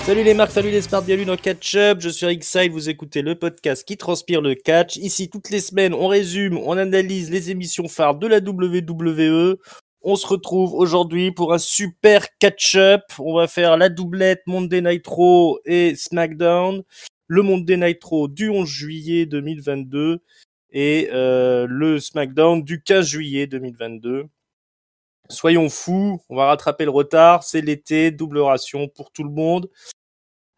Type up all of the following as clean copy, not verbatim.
Salut les marques, salut les smarts, bienvenue dans Catch Up. Je suis Rickside, vous écoutez le podcast qui transpire le catch. Ici, toutes les semaines, on résume, on analyse les émissions phares de la WWE. On se retrouve aujourd'hui pour un super catch-up. On va faire la doublette Monday Night Raw et SmackDown. Le Monday Night Raw du 11 juillet 2022 et le SmackDown du 15 juillet 2022. Soyons fous, on va rattraper le retard, c'est l'été, double ration pour tout le monde.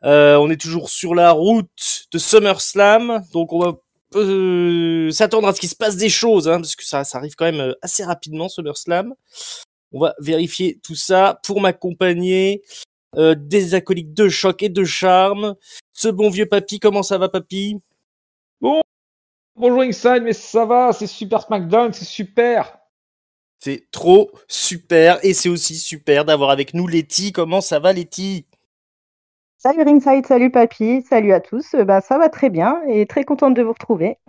On est toujours sur la route de SummerSlam, donc on va s'attendre à ce qu'il se passe des choses, parce que ça arrive quand même assez rapidement, SummerSlam. On va vérifier tout ça pour m'accompagner des acolytes de choc et de charme. Ce bon vieux papy, comment ça va papy? Bonjour Inside, mais ça va, c'est super SmackDown, c'est super. C'est trop super, et c'est aussi super d'avoir avec nous Letty. Comment ça va Letty? Salut Ringside, salut Papy, salut à tous. Ça va très bien et très contente de vous retrouver.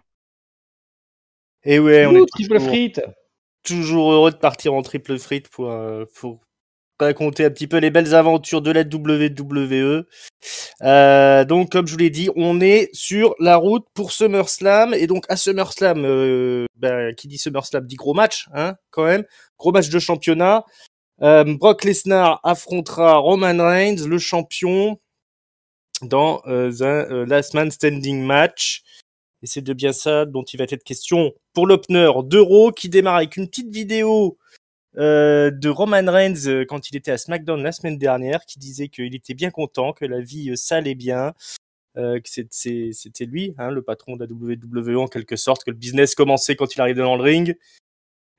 Et ouais, on est triple frite. Toujours heureux de partir en triple frite pour raconter un petit peu les belles aventures de la WWE. Donc, comme je vous l'ai dit, on est sur la route pour SummerSlam. Et donc, à SummerSlam, qui dit SummerSlam dit gros match, quand même. Gros match de championnat. Brock Lesnar affrontera Roman Reigns, le champion, dans un Last Man Standing match. Et c'est de bien ça dont il va être question pour l'opener d'Euro, qui démarre avec une petite vidéo de Roman Reigns quand il était à SmackDown la semaine dernière, qui disait qu'il était bien content, que la vie ça allait bien, que c'était lui, le patron de la WWE en quelque sorte, que le business commençait quand il arrivait dans le ring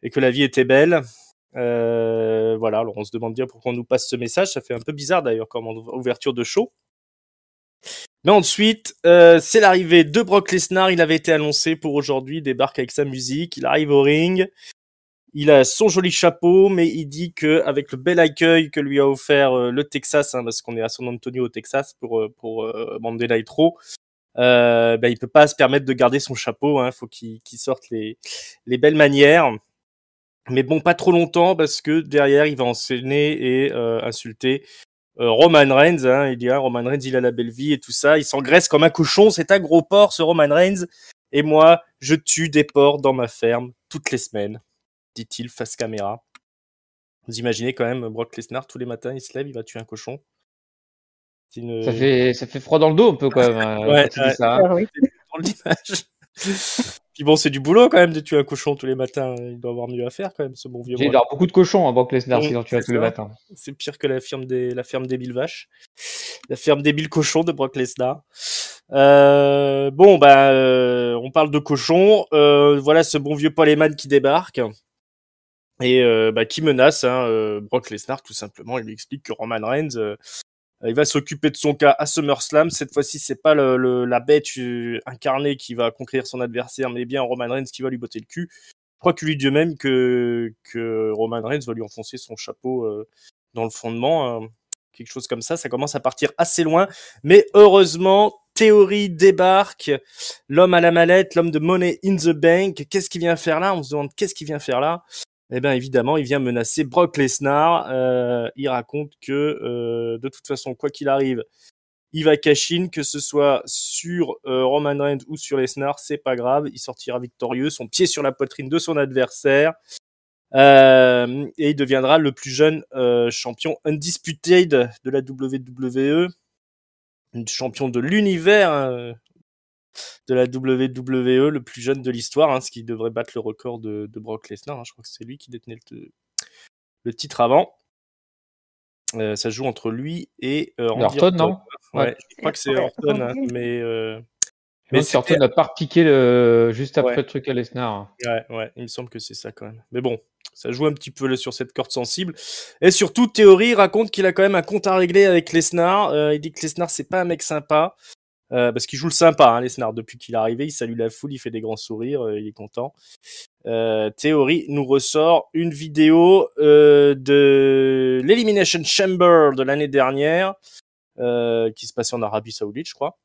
et que la vie était belle. Voilà, alors on se demande bien pourquoi on nous passe ce message, ça fait un peu bizarre d'ailleurs comme ouverture de show. Mais ensuite, c'est l'arrivée de Brock Lesnar. Il avait été annoncé pour aujourd'hui, il débarque avec sa musique, il arrive au ring. Il a son joli chapeau, mais il dit que avec le bel accueil que lui a offert le Texas, parce qu'on est à San Antonio au Texas pour Monday Night Raw, il peut pas se permettre de garder son chapeau. Faut qu'il sorte les belles manières. Mais bon, pas trop longtemps parce que derrière il va enchaîner et insulter Roman Reigns. Il dit Roman Reigns, il a la belle vie et tout ça. Il s'engraisse comme un cochon. C'est un gros porc ce Roman Reigns. Et moi, je tue des porcs dans ma ferme toutes les semaines, dit-il face caméra. Vous imaginez quand même Brock Lesnar, tous les matins, il se lève, il va tuer un cochon. Ça fait froid dans le dos un peu quand même. Ouais, quand il dit ça. Oui. Dans l'image. Puis bon, c'est du boulot quand même de tuer un cochon tous les matins. Il doit avoir mieux à faire quand même, ce bon vieux. Il a beaucoup de cochons, Brock Lesnar, s'il en tue tous les matins. C'est pire que la ferme des mille vaches. La ferme des 1000 cochons de Brock Lesnar. On parle de cochons. Voilà ce bon vieux Paul Heyman qui débarque. Et qui menace Brock Lesnar tout simplement. Il lui explique que Roman Reigns il va s'occuper de son cas à SummerSlam. Cette fois-ci, c'est pas la bête incarnée qui va conquérir son adversaire, mais bien Roman Reigns qui va lui botter le cul. Je crois qu'il lui dit même que Roman Reigns va lui enfoncer son chapeau dans le fondement. Quelque chose comme ça. Ça commence à partir assez loin. Mais heureusement, Theory débarque. L'homme à la mallette, l'homme de Money in the Bank. Qu'est-ce qu'il vient faire là? On se demande qu'est-ce qu'il vient faire là? Eh bien, évidemment, il vient menacer Brock Lesnar. Il raconte que, de toute façon, quoi qu'il arrive, il va cash-in, que ce soit sur Roman Reigns ou sur Lesnar, c'est pas grave. Il sortira victorieux, son pied sur la poitrine de son adversaire. Et il deviendra le plus jeune champion undisputed de la WWE. Champion de l'univers de la WWE, le plus jeune de l'histoire, ce qui devrait battre le record de Brock Lesnar. Je crois que c'est lui qui détenait le titre avant. Ça joue entre lui et Randy Orton, non? Ouais, je crois que c'est Orton, mais si Orton n'a pas repiqué juste après le truc à Lesnar. Ouais, il me semble que c'est ça quand même. Mais bon, ça joue un petit peu sur cette corde sensible. Et surtout, Theory raconte qu'il a quand même un compte à régler avec Lesnar. Il dit que Lesnar, c'est pas un mec sympa. Parce qu'il joue le sympa, Lesnar. Depuis qu'il est arrivé, il salue la foule, il fait des grands sourires, il est content. Theory nous ressort une vidéo de l'Elimination Chamber de l'année dernière, qui se passait en Arabie Saoudite, je crois,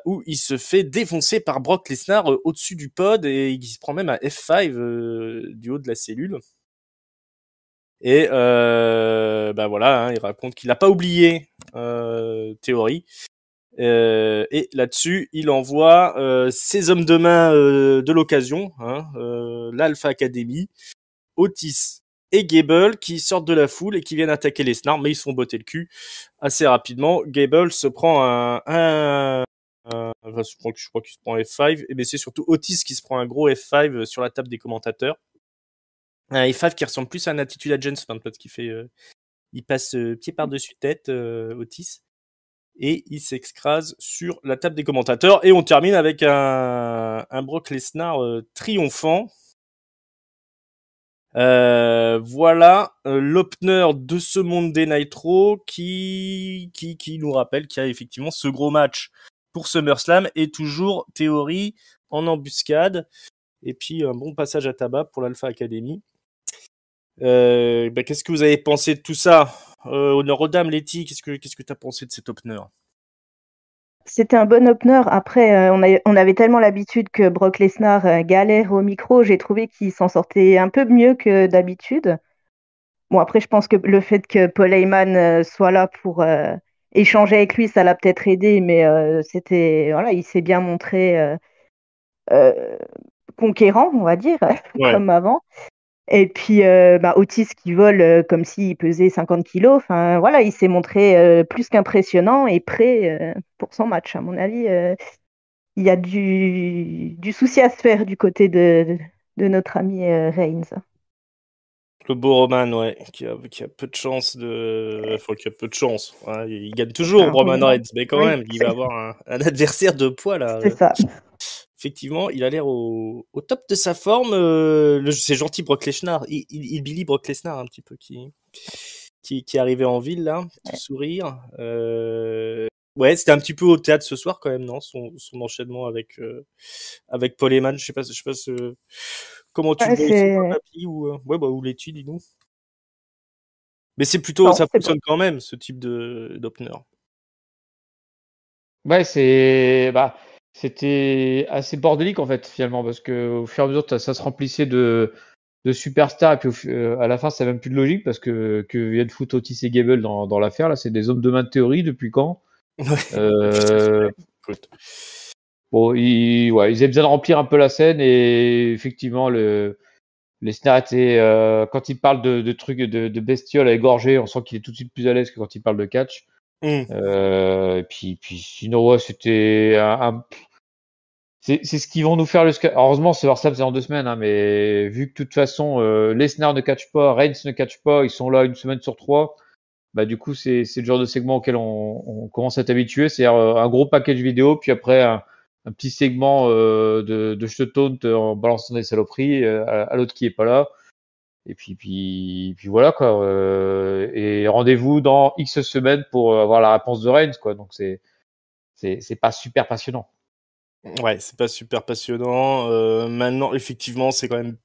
où il se fait défoncer par Brock Lesnar au-dessus du pod et il se prend même un F5 du haut de la cellule. Et voilà, il raconte qu'il n'a pas oublié Theory. Et là-dessus, il envoie ses hommes de main de l'occasion, l'Alpha Academy, Otis et Gable qui sortent de la foule et qui viennent attaquer les Snarls, mais ils se font botter le cul assez rapidement. Gable se prend je crois qu'il se prend un F5, mais c'est surtout Otis qui se prend un gros F5 sur la table des commentateurs. Un F5 qui ressemble plus à un Attitude Adjustment parce qu'il fait, il passe pied par-dessus tête, Otis. Et il s'écrase sur la table des commentateurs. Et on termine avec un Brock Lesnar triomphant. Voilà l'opener de ce Monday Nitro qui nous rappelle qu'il y a effectivement ce gros match pour SummerSlam et toujours Theory en embuscade. Et puis un bon passage à tabac pour l'Alpha Academy. Qu'est-ce que vous avez pensé de tout ça? Honneur aux dames, Letty, qu'est-ce que t'as pensé de cet opener? C'était un bon opener. Après, on avait tellement l'habitude que Brock Lesnar galère au micro. J'ai trouvé qu'il s'en sortait un peu mieux que d'habitude. Bon, après, je pense que le fait que Paul Heyman soit là pour échanger avec lui, ça l'a peut-être aidé, mais voilà, il s'est bien montré euh, conquérant, on va dire, Ouais. comme avant. Et puis Otis qui vole comme s'il pesait 50 kilos. Enfin, voilà, il s'est montré plus qu'impressionnant et prêt pour son match. À mon avis, il y a du souci à se faire du côté de notre ami Reigns. Le beau Roman, ouais, qui a peu de chance qui a peu de chance. Ouais, il gagne toujours, Enfin, Roman Reigns, mais quand oui, même, il va avoir un adversaire de poids, là. c'est ça. Effectivement, il a l'air au top de sa forme. C'est gentil, Brock Lesnar. Il Billy Brock Lesnar, un petit peu, qui est arrivé en ville, là, tout sourire. Ouais, c'était un petit peu au théâtre ce soir, quand même, non? Son enchaînement avec Paul Heyman. Je sais pas comment tu le Ouais, vois aussi, toi, Papy, ou Letty, dis-nous. Mais c'est plutôt, non, ça c'est bon. fonctionne quand même, ce type d'opener. Ouais, c'était assez bordélique en fait finalement parce que au fur et à mesure ça se remplissait de superstars et puis à la fin ça n'a même plus de logique parce que viennent foutre Otis et Gable dans l'affaire là, c'est des hommes de main de théorie depuis quand? Euh, Écoute. bon, ils avaient besoin de remplir un peu la scène et effectivement les Snars étaient quand il parle de trucs de bestioles à égorger, on sent qu'il est tout de suite plus à l'aise que quand il parle de catch. Et puis sinon ouais c'était c'est ce qu'ils vont nous faire heureusement ce SummerSlam c'est en 2 semaines hein, mais vu que de toute façon Lesnar ne catch pas, Reigns ne catch pas, ils sont là une semaine sur 3, bah du coup c'est le genre de segment auquel on commence à être habitué, c'est un gros package vidéo puis après un petit segment de je te taunt en balançant des saloperies à l'autre qui est pas là. Et puis voilà quoi. Et rendez-vous dans X semaines pour avoir la réponse de Reigns quoi. Donc c'est pas super passionnant. Ouais, c'est pas super passionnant. Maintenant, effectivement, c'est quand même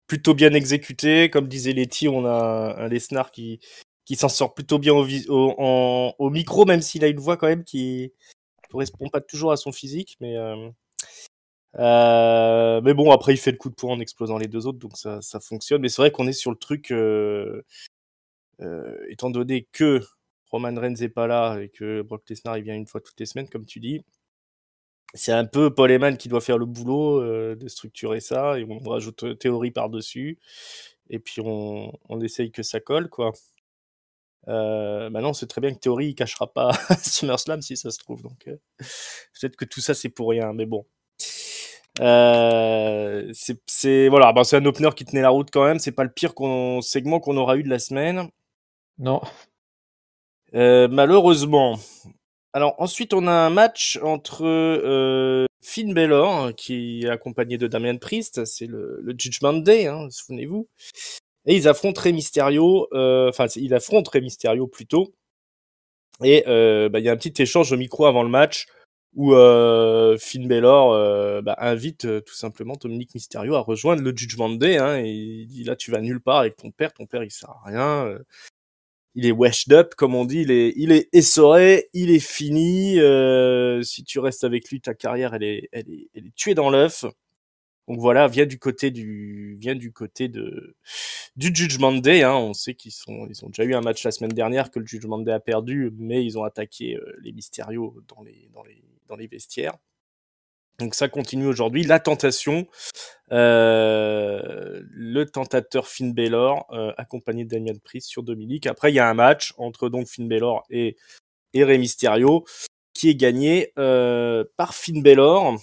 plutôt bien exécuté. Comme disait Letty, on a un Lesnar qui s'en sort plutôt bien au micro, même s'il a une voix quand même qui correspond pas toujours à son physique. Mais bon, après, il fait le coup de poing en explosant les deux autres, donc ça fonctionne. Mais c'est vrai qu'on est sur le truc, étant donné que Roman Reigns est pas là et que Brock Lesnar il vient une fois toutes les semaines, comme tu dis. C'est un peu Paul Heyman qui doit faire le boulot de structurer ça et on rajoute théorie par-dessus et puis on essaye que ça colle quoi. Maintenant c'est très bien que théorie il cachera pas SummerSlam si ça se trouve donc peut-être que tout ça c'est pour rien mais bon. C'est voilà, c'est un opener qui tenait la route quand même, c'est pas le pire segment qu'on aura eu de la semaine. Non. Malheureusement. Alors ensuite on a un match entre Finn Balor qui est accompagné de Damian Priest, c'est le Judgment Day, souvenez-vous. Et ils affrontent Rey Mysterio, il affronte Rey Mysterio plutôt. Et il y a un petit échange au micro avant le match où Finn Balor invite tout simplement Dominic Mysterio à rejoindre le Judgment Day, et il dit là tu vas nulle part avec ton père il sert à rien. Il est washed up, comme on dit, il est essoré, il est fini. Si tu restes avec lui, ta carrière, elle est tuée dans l'œuf. Donc voilà, vient du côté du Judgment Day. Hein. On sait ils ont déjà eu un match la semaine dernière que le Judgment Day a perdu, mais ils ont attaqué les Mysterio dans les vestiaires. Donc ça continue aujourd'hui. La tentation, le tentateur Finn Balor, accompagné de Damian Priest sur Dominic. Après, il y a un match entre donc Finn Balor et Rey Mysterio qui est gagné par Finn Balor.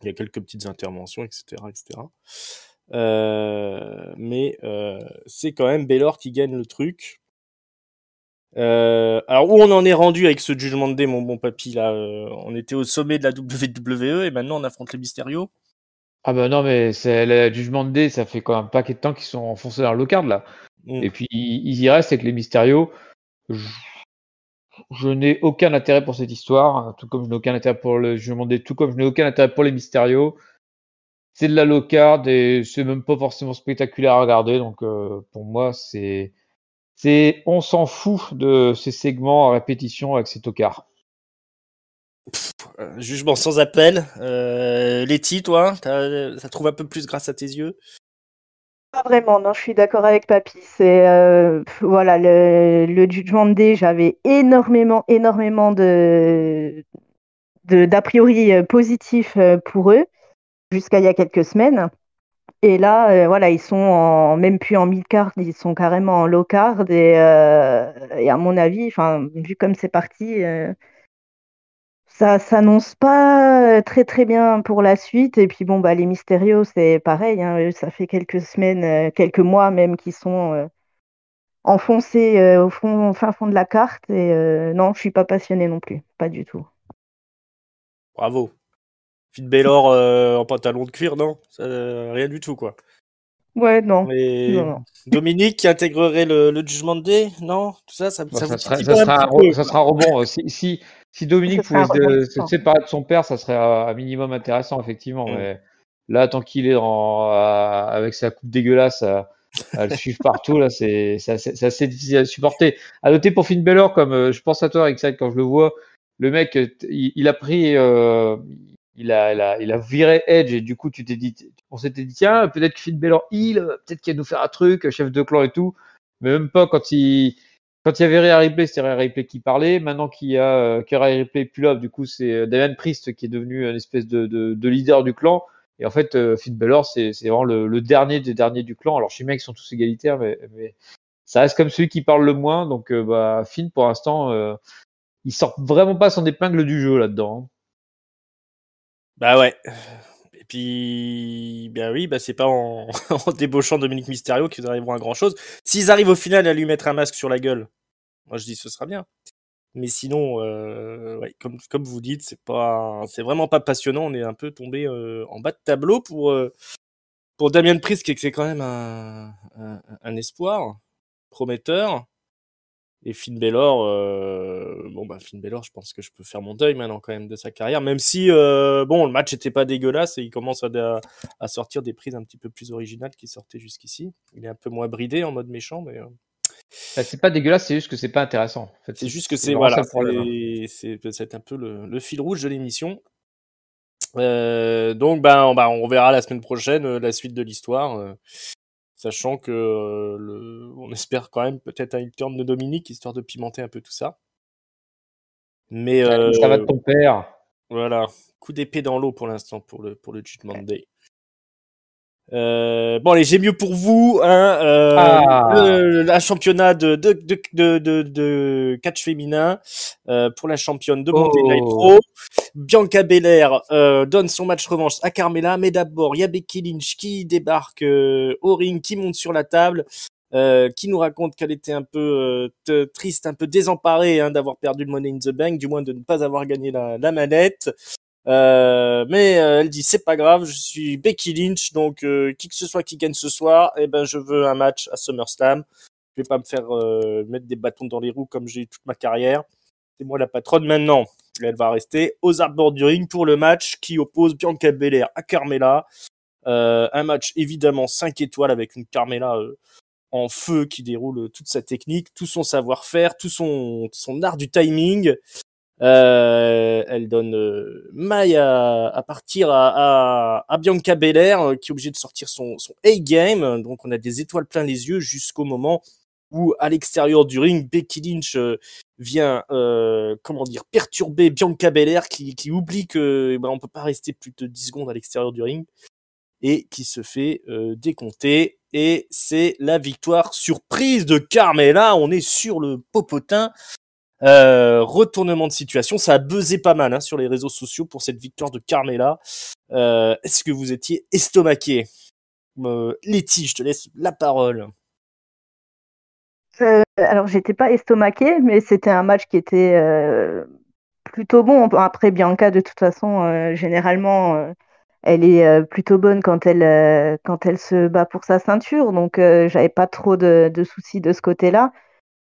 Il y a quelques petites interventions, etc., etc. Mais c'est quand même Balor qui gagne le truc. Alors où on en est rendu avec ce Judgment Day, mon bon papy là, on était au sommet de la WWE et maintenant on affronte les Mysterio. Ah bah non, mais c'est le Judgment Day, ça fait quand même un paquet de temps qu'ils sont enfoncés dans le low-card là. Et puis ils y restent avec les Mysterio. Je n'ai aucun intérêt pour cette histoire, tout comme je n'ai aucun intérêt pour le Judgment Day, tout comme je n'ai aucun intérêt pour les Mysterio. C'est de la low-card et c'est même pas forcément spectaculaire à regarder, donc pour moi on s'en fout de ces segments à répétition avec ces tocards. Jugement sans appel. Letty, toi, ça trouve un peu plus grâce à tes yeux? Pas vraiment, non, je suis d'accord avec Papy. C'est voilà, le Judgment Day, j'avais énormément d'a priori positifs pour eux jusqu'à il y a quelques semaines. Et là, voilà, ils sont même plus en mid-card, ils sont carrément en low-card. Et à mon avis, enfin, vu comme c'est parti, ça s'annonce pas très très bien pour la suite. Et puis bon, bah les Mysterio, c'est pareil, hein, eux, ça fait quelques semaines, quelques mois même qu'ils sont enfoncés au fin fond de la carte. Et non, je suis pas passionnée non plus, pas du tout. Bravo. Finn Balor en pantalon de cuir, non? Rien du tout, quoi. Ouais, non. Et Non. Dominique qui intégrerait le Judgment Day, non? Tout ça, ça Bon, vous ça titille pas un petit peu, ça quoi. sera rebond. Si Dominique Ce serait un pouvait se rebondissement. séparer de son père, ça serait un minimum intéressant, effectivement. Mm. Mais là, tant qu'il est avec sa coupe dégueulasse à le suivre partout, là, c'est assez difficile à supporter. À noter pour Finn Balor, comme je pense à toi, Rickside, quand je le vois, le mec, il a pris, il a viré Edge et du coup, on s'était dit, tiens, peut-être que Finn Balor peut-être qu'il va nous faire un truc, chef de clan et tout. Mais même pas quand il y avait Rhea Ripley, c'était Rhea Ripley qui parlait. Maintenant qu'il y a que Rhea Ripley plus là, du coup, c'est Damian Priest qui est devenu une espèce de leader du clan. Et en fait, Finn Balor, c'est vraiment le dernier des derniers du clan. Alors, je sais bien qu'ils sont tous égalitaires, mais ça reste comme celui qui parle le moins. Donc, bah, Finn, pour l'instant, il sort vraiment pas son épingle du jeu là-dedans. Bah ouais. Et puis, ben oui, bah c'est pas en, en débauchant Dominique Mysterio qu'ils arriveront à grand chose. S'ils arrivent au final à lui mettre un masque sur la gueule, moi je dis ce sera bien. Mais sinon, ouais, comme vous dites, c'est vraiment pas passionnant. On est un peu tombé en bas de tableau pour Damian Priest, qui c'est quand même un espoir prometteur. Et Finn Balor, Finn Balor, je pense que je peux faire mon deuil maintenant quand même de sa carrière, même si le match était pas dégueulasse et il commence à sortir des prises un petit peu plus originales qu'il sortait jusqu'ici. Il est un peu moins bridé en mode méchant, mais Bah, c'est pas dégueulasse, c'est juste que c'est pas intéressant. En fait, c'est juste que c'est vraiment ça le problème. c'est un peu le fil rouge de l'émission. Donc on verra la semaine prochaine la suite de l'histoire. Sachant que on espère quand même peut-être un turn de Dominique, histoire de pimenter un peu tout ça. Mais Ça va de ton père. voilà, coup d'épée dans l'eau pour l'instant pour le Judgment Day. Allez, j'ai mieux pour vous, hein, un championnat de catch féminin pour la championne de Monday Night Raw. Bianca Belair donne son match revanche à Carmella, mais d'abord il y a Becky Lynch qui débarque au ring, qui monte sur la table, qui nous raconte qu'elle était un peu triste, un peu désemparée d'avoir perdu le Money in the Bank, du moins de ne pas avoir gagné la manette. Mais elle dit c'est pas grave, je suis Becky Lynch, donc qui que ce soit qui gagne ce soir, je veux un match à SummerSlam. Je vais pas me faire mettre des bâtons dans les roues comme j'ai eu toute ma carrière. C'est moi la patronne maintenant. Elle va rester aux abords du ring pour le match qui oppose Bianca Belair à Carmella. Un match évidemment 5 étoiles avec une Carmella en feu qui déroule toute sa technique, tout son savoir-faire, tout son art du timing. Elle donne maille à partir à Bianca Belair, qui est obligée de sortir son A-game. Donc on a des étoiles plein les yeux jusqu'au moment où, à l'extérieur du ring, Becky Lynch vient perturber Bianca Belair, qui oublie que on peut pas rester plus de 10 secondes à l'extérieur du ring, et qui se fait décompter. Et c'est la victoire surprise de Carmella. On est sur le popotin. Retournement de situation, ça a buzzé pas mal sur les réseaux sociaux pour cette victoire de Carmella. Est-ce que vous étiez estomaqué? Letty, je te laisse la parole. Alors, j'étais pas estomaquée, mais c'était un match qui était plutôt bon. Après, Bianca, de toute façon, généralement, elle est plutôt bonne quand elle se bat pour sa ceinture. Donc, j'avais pas trop de soucis de ce côté-là.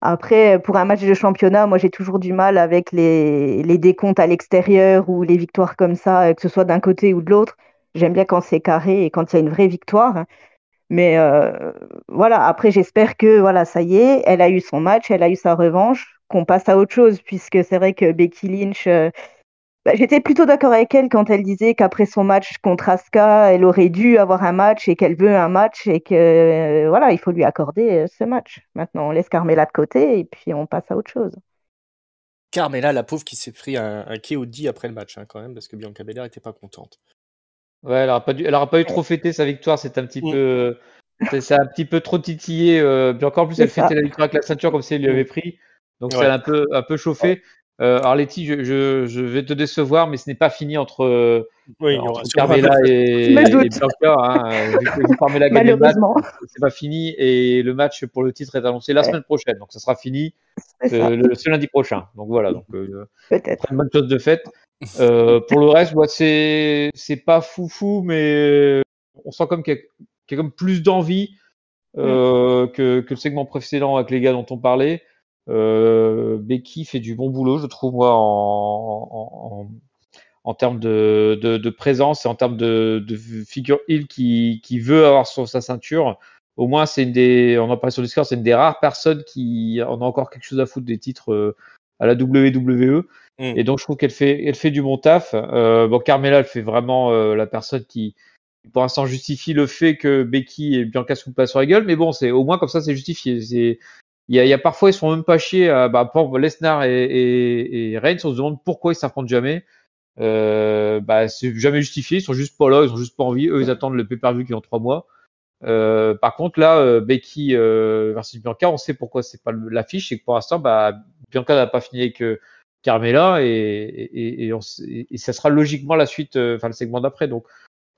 Après, pour un match de championnat, moi j'ai toujours du mal avec les décomptes à l'extérieur ou les victoires comme ça, que ce soit d'un côté ou de l'autre. J'aime bien quand c'est carré et quand il y a une vraie victoire. Mais voilà, après j'espère que voilà, ça y est, elle a eu son match, elle a eu sa revanche, qu'on passe à autre chose, puisque c'est vrai que Becky Lynch, j'étais plutôt d'accord avec elle quand elle disait qu'après son match contre Asuka, elle aurait dû avoir un match et qu'elle veut un match et que voilà, il faut lui accorder ce match. Maintenant, on laisse Carmella de côté et puis on passe à autre chose. Carmella, la pauvre, qui s'est pris un KOD après le match, quand même, parce que Bianca Belair était pas contente. Ouais, elle aura pas eu trop fêté sa victoire, c'est un petit peu, c'est un petit peu trop titillé. Puis encore plus, elle fêtait la victoire avec la ceinture comme si elle lui avait pris, donc ça l'a un peu chauffé. Alors Letty, je vais te décevoir, mais ce n'est pas fini entre Carmella et Bianca. Vu que Carmella gagne le match, c'est pas fini et le match pour le titre est annoncé la semaine prochaine, donc ça sera fini ce lundi prochain. Donc voilà, donc peut-être une bonne chose de faite. Pour le reste, c'est pas foufou, mais on sent comme qu'il y a comme plus d'envie que le segment précédent avec les gars dont on parlait. Becky fait du bon boulot, je trouve, moi, en termes de présence et en termes de figure heel qui veut avoir sur sa ceinture. Au moins, on en parlait sur Discord, c'est une des rares personnes qui en a encore quelque chose à foutre des titres à la WWE. Et donc, je trouve qu'elle fait du bon taf. Bon, Carmella, elle fait vraiment la personne qui, pour l'instant, justifie le fait que Becky et Bianca se coupent pas sur la gueule. Mais bon, au moins comme ça, c'est justifié. Il y a parfois, ils se font même pas chier. Pour Lesnar et Reigns, on se demande pourquoi ils s'affrontent jamais. C'est jamais justifié. Ils sont juste pas là, ils ont juste pas envie. Eux, ils attendent le pay-per-view qui est dans 3 mois. Par contre, là, Becky versus Bianca, on sait pourquoi c'est pas l'affiche. C'est que pour l'instant, Bianca n'a pas fini avec Carmella et ça sera logiquement la suite, le segment d'après. Donc,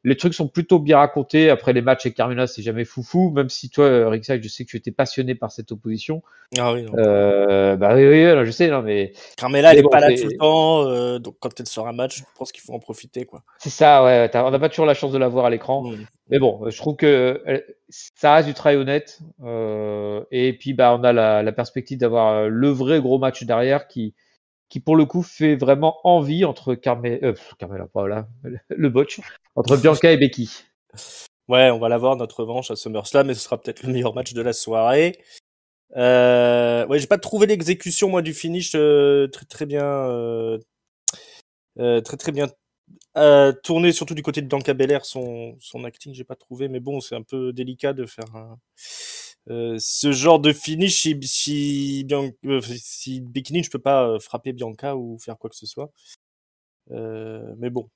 les trucs sont plutôt bien racontés. Après les matchs avec Carmella, c'est jamais foufou. Même si toi, Rixac, je sais que tu étais passionné par cette opposition. Ah oui, non. Oui, je sais, non, mais. Carmella, elle est pas là tout le temps, donc quand elle sort un match, je pense qu'il faut en profiter, quoi. C'est ça, ouais. On n'a pas toujours la chance de la voir à l'écran. Mais bon, je trouve que ça reste du travail honnête. Et puis, on a la perspective d'avoir le vrai gros match derrière qui pour le coup fait vraiment envie entre Carmella, pas là, le botch, entre Bianca et Becky. Ouais, on va l'avoir notre revanche à SummerSlam, mais ce sera peut-être le meilleur match de la soirée. J'ai pas trouvé l'exécution moi du finish très bien, très bien tourné, surtout du côté de Bianca Belair, son acting j'ai pas trouvé, mais bon, c'est un peu délicat de faire ce genre de finish si Becky Lynch peut pas frapper Bianca ou faire quoi que ce soit. Mais bon,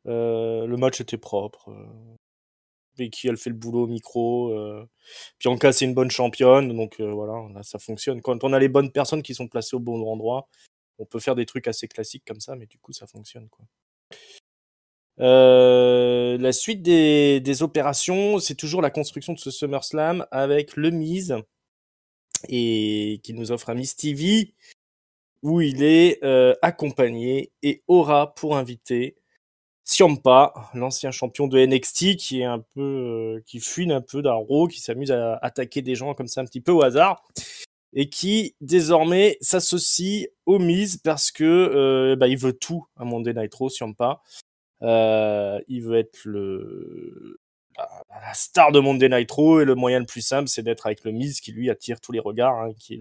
le match était propre. Becky, elle fait le boulot au micro. Bianca, c'est une bonne championne, donc voilà, là, ça fonctionne. Quand on a les bonnes personnes qui sont placées au bon endroit, on peut faire des trucs assez classiques comme ça, mais du coup, ça fonctionne, quoi. La suite des opérations, c'est toujours la construction de ce SummerSlam avec le Miz et qui nous offre un Miz TV où il est accompagné et aura pour invité Ciampa, l'ancien champion de NXT, qui est un peu, qui fuit un peu d'un Raw, qui s'amuse à attaquer des gens comme ça un petit peu au hasard, et qui désormais s'associe au Miz parce que il veut tout à Monday Night Raw, Ciampa. Il veut être la star de Monday Night Raw et le moyen le plus simple, c'est d'être avec le Miz qui lui attire tous les regards, qui est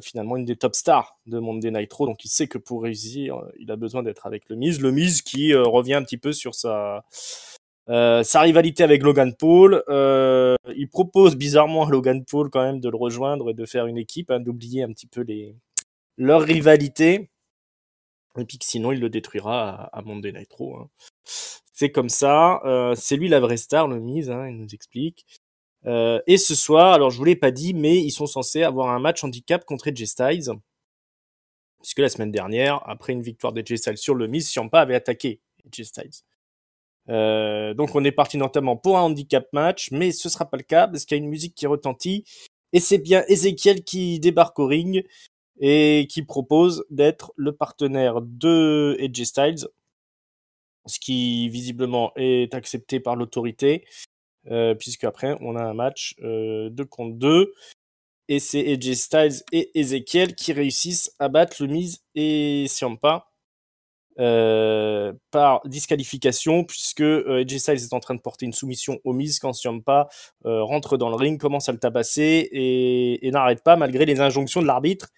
finalement une des top stars de Monday Night Raw, donc il sait que pour réussir, il a besoin d'être avec le Miz. Le Miz qui revient un petit peu sur sa rivalité avec Logan Paul. Il propose bizarrement à Logan Paul quand même de le rejoindre et de faire une équipe, d'oublier un petit peu leur rivalité. Et puis que sinon il le détruira à Monday Night Raw. C'est comme ça. C'est lui la vraie star, le Miz, il nous explique. Et ce soir, alors je vous l'ai pas dit, mais ils sont censés avoir un match handicap contre AJ Styles. Puisque la semaine dernière, après une victoire d'AJ Styles sur le Miz, Ciampa avait attaqué AJ Styles. Donc on est parti notamment pour un handicap match, mais ce sera pas le cas parce qu'il y a une musique qui retentit. Et c'est bien Ezekiel qui débarque au ring et qui propose d'être le partenaire de AJ Styles. Ce qui visiblement est accepté par l'autorité. Puisque après on a un match 2 contre 2 et c'est AJ Styles et Ezekiel qui réussissent à battre le Miz et Ciampa par disqualification, puisque AJ Styles est en train de porter une soumission au Miz quand Ciampa rentre dans le ring, commence à le tabasser et n'arrête pas malgré les injonctions de l'arbitre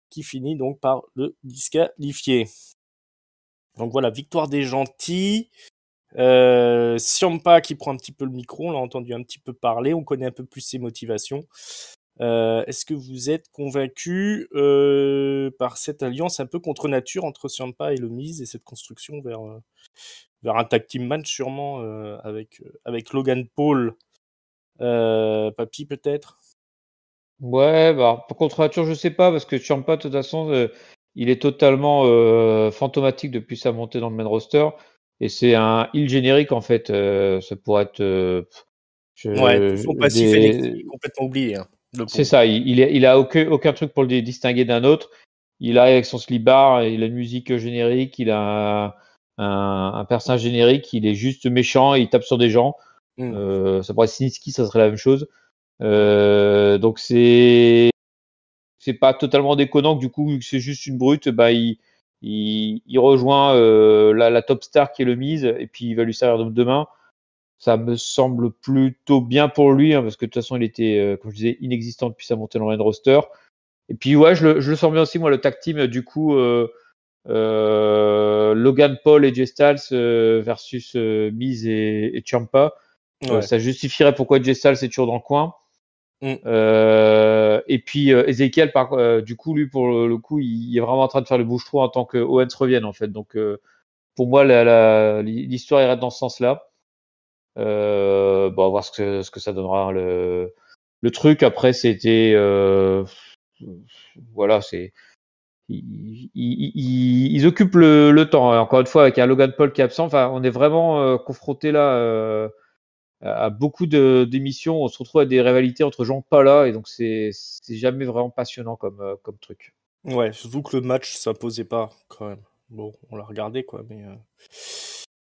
qui finit donc par le disqualifier. Donc voilà, victoire des gentils. Ciampa qui prend un petit peu le micro, on l'a entendu un petit peu parler, on connaît un peu plus ses motivations. Est-ce que vous êtes convaincu par cette alliance un peu contre nature entre Ciampa et le Miz et cette construction vers un tag team match sûrement avec Logan Paul, Papy peut-être? Ouais, bah, contre nature, je sais pas, parce que Ciampa, de toute façon, il est totalement fantomatique depuis sa montée dans le main roster. Et c'est un heel générique, en fait. Ça pourrait être Ouais, tout son passif NXT est complètement oublié, le c'est pauvre. ça, il a aucun truc pour le distinguer d'un autre. Il arrive avec son slip bar, il a une musique générique, il a un personnage générique, il est juste méchant, il tape sur des gens. Ça pourrait être Sinitsky, ça serait la même chose. Donc c'est pas totalement déconnant que du coup, vu que c'est juste une brute, bah il rejoint la top star qui est le Miz et puis il va lui servir de main. Ça me semble plutôt bien pour lui, parce que de toute façon, il était, comme je disais, inexistant depuis sa montée dans le main roster. Et puis, ouais, je le sens bien aussi, moi, le tag team, du coup, Logan Paul et Jay Styles versus Miz et Ciampa. Ouais. Ça justifierait pourquoi Jay Styles est toujours dans le coin. Et puis, Ezekiel, du coup, lui, pour le coup, il est vraiment en train de faire le bouche-trou en tant que Owens revienne, en fait. Donc, pour moi, l'histoire irait dans ce sens-là. Bon, on va voir ce que ça donnera le truc. Après, c'était voilà, c'est ils occupent le temps. Encore une fois, avec un Logan Paul qui est absent, enfin, on est vraiment confronté là à beaucoup d'émissions. On se retrouve à des rivalités entre gens pas là, et donc c'est jamais vraiment passionnant comme truc. Ouais, surtout que le match s'imposait pas quand même. Bon, on l'a regardé quoi, mais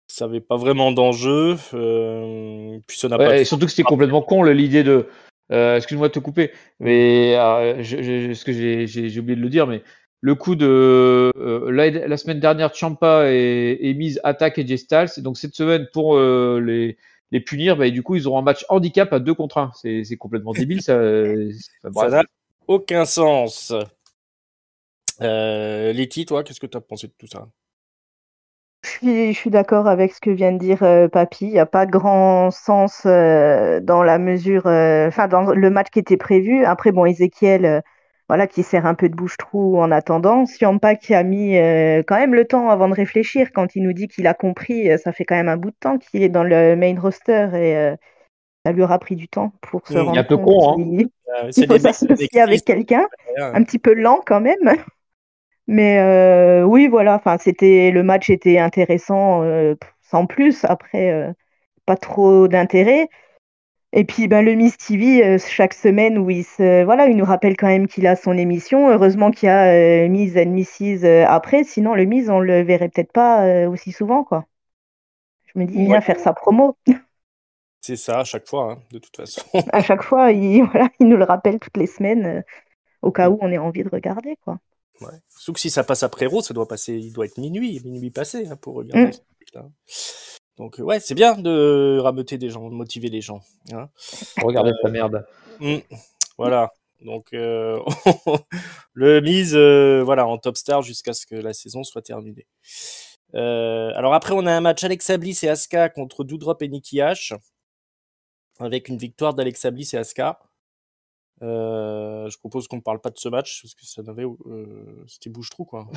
ça avait pas vraiment d'enjeu. Puis ça n'a pas. Et surtout que c'était complètement con l'idée de. Excuse-moi de te couper, mais ce que j'ai oublié de le dire, mais le coup de la semaine dernière, Ciampa et Miz attaquent AJ Styles, et donc cette semaine pour les punir, bah, et du coup ils auront un match handicap à 2 contre 1. C'est complètement débile, ça. Ça n'a aucun sens. Letty, toi, qu'est-ce que tu as pensé de tout ça? Je suis d'accord avec ce que vient de dire Papy. Il n'y a pas grand sens dans la mesure, enfin dans le match qui était prévu. Après, bon, Ezekiel, voilà, qui sert un peu de bouche-trou en attendant. Ciampa qui a mis quand même le temps avant de réfléchir. Quand il nous dit qu'il a compris, ça fait quand même un bout de temps qu'il est dans le main roster et ça lui aura pris du temps pour se Il est un rendre peu compte con, hein. qu'il faut s'associer avec quelqu'un. Un petit peu lent quand même. Mais oui, voilà, enfin, le match était intéressant sans plus. Après, pas trop d'intérêt. Et puis, ben, le Miss TV, chaque semaine où voilà, il nous rappelle quand même qu'il a son émission. Heureusement qu'il y a Miss and Mrs. Après, sinon le Miss, on le verrait peut-être pas aussi souvent, quoi. Je me dis, il vient faire sa promo. C'est ça, à chaque fois, de toute façon. À chaque fois, voilà, il nous le rappelle toutes les semaines, au cas où on ait envie de regarder, quoi. Ouais. Sauf que si ça passe après Raw, il doit être minuit passé pour regarder ce truc-là. Donc ouais, c'est bien de rameuter des gens, de motiver les gens. Regardez ta merde. Voilà. Donc le mise voilà en top star jusqu'à ce que la saison soit terminée. Alors après on a un match Alexa Bliss et Asuka contre Doudrop et Nikki H avec une victoire d'Alexa Bliss et Asuka. Je propose qu'on ne parle pas de ce match parce que ça n'avait c'était bouche-trou quoi.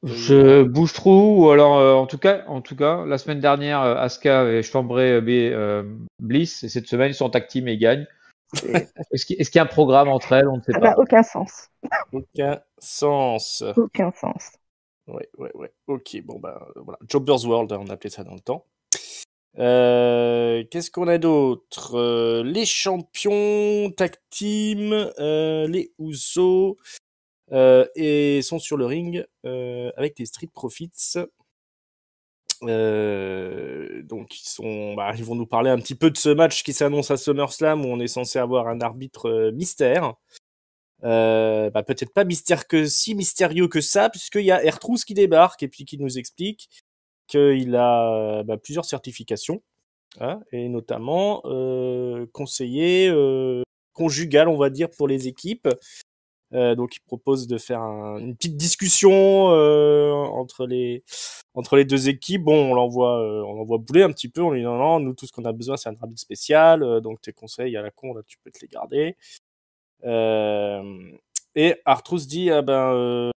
Je bouge trop, ou alors en tout cas, la semaine dernière, Asuka avait chambré Bliss, et cette semaine ils sont en tag team et ils gagnent. Est-ce qu'il y a un programme entre elles? On ne sait Ça pas. n'a aucun sens. Aucun sens. Aucun sens. Ouais. Ok, bon bah voilà. Jobber's World, on appelait ça dans le temps. Qu'est-ce qu'on a d'autre? Les champions tag team, les Usos, et sont sur le ring avec les Street Profits. Donc ils vont nous parler un petit peu de ce match qui s'annonce à SummerSlam où on est censé avoir un arbitre mystère. Peut-être pas mystérieux que ça, puisqu'il y a R-Truth qui débarque et puis qui nous explique qu'il a plusieurs certifications, hein, et notamment conseiller conjugal, on va dire, pour les équipes. Donc il propose de faire une petite discussion entre les deux équipes. Bon, on l'envoie bouler un petit peu. On lui dit non, nous tout ce qu'on a besoin c'est un arbitre spécial. Donc tes conseils à la con là, tu peux te les garder. Et R-Truth dit alors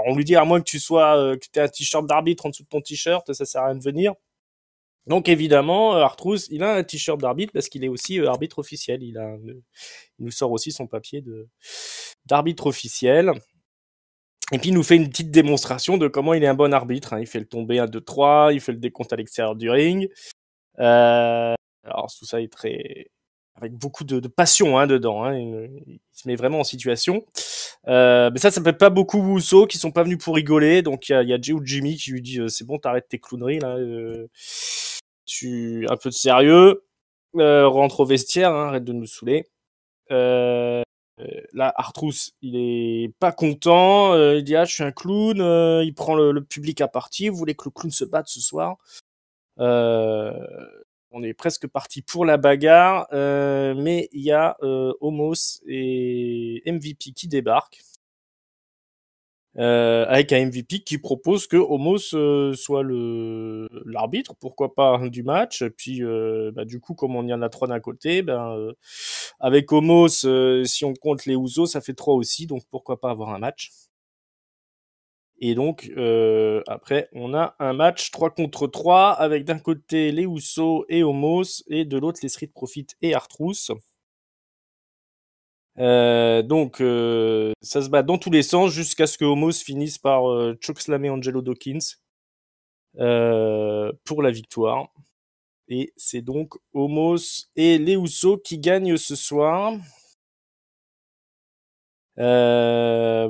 on lui dit à moins que tu sois que t'aies un t-shirt d'arbitre en dessous de ton t-shirt, ça sert à rien de venir. Donc évidemment, R-Truth, il a un t-shirt d'arbitre parce qu'il est aussi arbitre officiel. Il nous sort aussi son papier d'arbitre officiel. Et puis il nous fait une petite démonstration de comment il est un bon arbitre, hein. Il fait le tomber 1, 2, 3, il fait le décompte à l'extérieur du ring. Alors tout ça est très avec beaucoup de passion dedans, hein. Il se met vraiment en situation. Mais ça fait pas beaucoup Usos qui sont pas venus pour rigoler. Donc il y a Jey ou Jimmy qui lui dit c'est bon, t'arrêtes tes clowneries là. Un peu de sérieux. Rentre au vestiaire, hein, arrête de nous saouler. Là, R-Truth, il est pas content. Il dit je suis un clown. Il prend le public à partie. Vous voulez que le clown se batte ce soir? On est presque parti pour la bagarre, mais il y a Omos et MVP qui débarquent. Avec un MVP qui propose que Omos soit l'arbitre, pourquoi pas, du match. Puis du coup, comme on y en a 3 d'un côté, avec Omos, si on compte les Usos, ça fait 3 aussi, donc pourquoi pas avoir un match. Et donc après, on a un match 3 contre 3 avec d'un côté les Usos et Omos et de l'autre les Street Profits et R-Truth. Donc ça se bat dans tous les sens jusqu'à ce que Omos finisse par chokeslammer Angelo Dawkins pour la victoire. Et c'est donc Omos et les Usos qui gagnent ce soir. Voilà.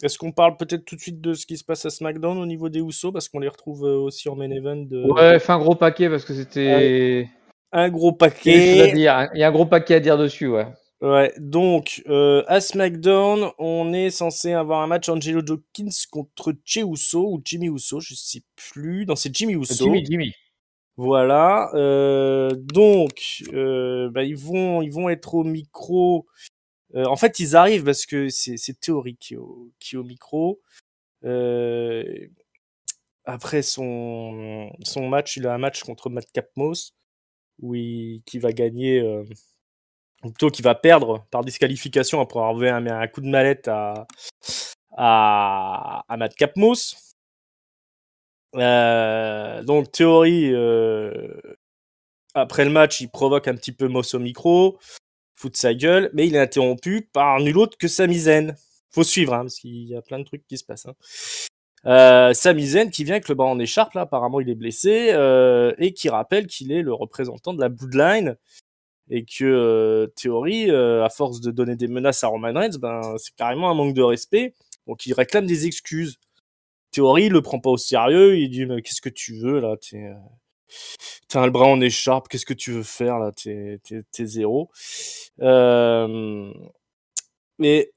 Est-ce qu'on parle peut-être tout de suite de ce qui se passe à SmackDown au niveau des Usos, parce qu'on les retrouve aussi en main event Ouais, fais un gros paquet parce que c'était un gros il y a des choses à paquet. dire. Il y a un gros paquet à dire dessus, ouais. Ouais, donc à SmackDown, on est censé avoir un match Angelo Dawkins contre Jey Uso ou Jimmy Uso, je sais plus. Non, c'est Jimmy Uso. Jimmy. Voilà. Donc, ils vont être au micro. En fait, ils arrivent parce que c'est Theory qui est au micro. Après son match, il a un match contre Madcap Moss qui va gagner, ou plutôt qui va perdre par disqualification après avoir mis un coup de mallette à Madcap Moss. Donc Theory, après le match, il provoque un petit peu Moss au micro, fout de sa gueule, mais il est interrompu par nul autre que Sami Zayn. Faut suivre, hein, parce qu'il y a plein de trucs qui se passent. Sami Zayn qui vient avec le bras en écharpe, là, apparemment il est blessé, et qui rappelle qu'il est le représentant de la Bloodline, et que Theory, à force de donner des menaces à Roman Reigns, c'est carrément un manque de respect, donc il réclame des excuses. Theory, il le prend pas au sérieux, il dit mais qu'est-ce que tu veux là, t'as le bras en écharpe, qu'est-ce que tu veux faire là, t'es zéro. Et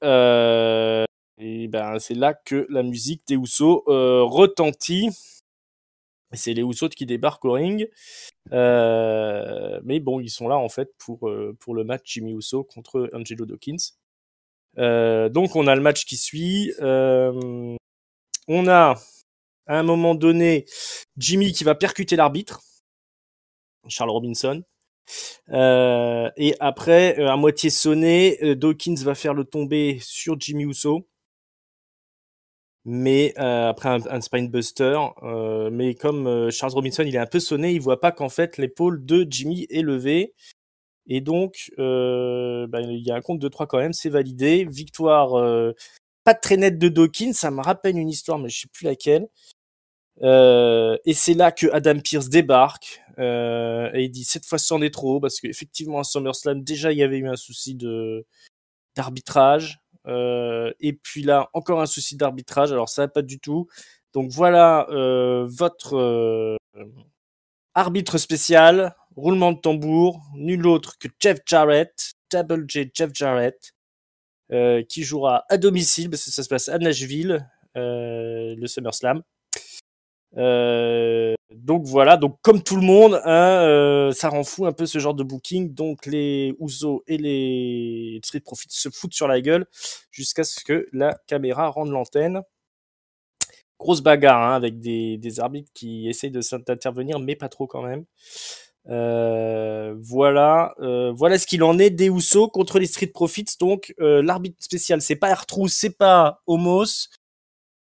c'est là que la musique des Usos retentit. Et c'est les Usos qui débarquent au ring. Mais bon, ils sont là en fait pour le match Jimmy Uso contre Angelo Dawkins. Donc on a le match qui suit. On a à un moment donné Jimmy qui va percuter l'arbitre, Charles Robinson. Et après, à moitié sonné, Dawkins va faire le tomber sur Jimmy Uso. Mais après un spinebuster, mais comme Charles Robinson il est un peu sonné, il voit pas qu'en fait l'épaule de Jimmy est levée. Et donc, il y a un compte de 3 quand même, c'est validé. Victoire pas très nette de Dawkins, ça me rappelle une histoire, mais je sais plus laquelle. Et c'est là que Adam Pearce débarque et il dit cette fois c'en est trop, parce qu'effectivement à SummerSlam déjà il y avait eu un souci d'arbitrage. Et puis là encore un souci d'arbitrage, alors ça va pas du tout. Donc voilà votre arbitre spécial, roulement de tambour, nul autre que Jeff Jarrett, Double J Jeff Jarrett, qui jouera à domicile parce que ça se passe à Nashville, le SummerSlam. Donc voilà, donc comme tout le monde, hein, ça rend fou un peu ce genre de booking. Donc les Usos et les Street Profits se foutent sur la gueule jusqu'à ce que la caméra rende l'antenne. Grosse bagarre hein, avec des arbitres qui essayent d'intervenir, mais pas trop quand même. Voilà ce qu'il en est des Usos contre les Street Profits. Donc l'arbitre spécial, c'est pas R-Truth, c'est pas Omos,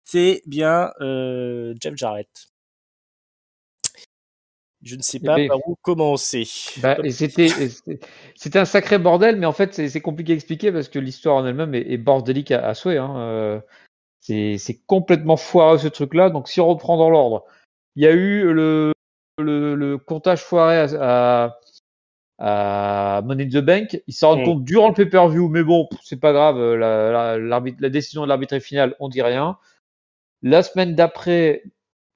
c'est bien Jeff Jarrett. Je ne sais pas par où commencer. Et c'était un sacré bordel, mais en fait c'est compliqué à expliquer parce que l'histoire en elle-même est bordélique à souhait. Hein. C'est complètement foireux ce truc-là. Donc si on reprend dans l'ordre, il y a eu le comptage foiré à Money in the Bank. Il s'en rend compte durant le pay-per-view, mais bon, c'est pas grave. La décision de l'arbitre est finale, on dit rien. La semaine d'après,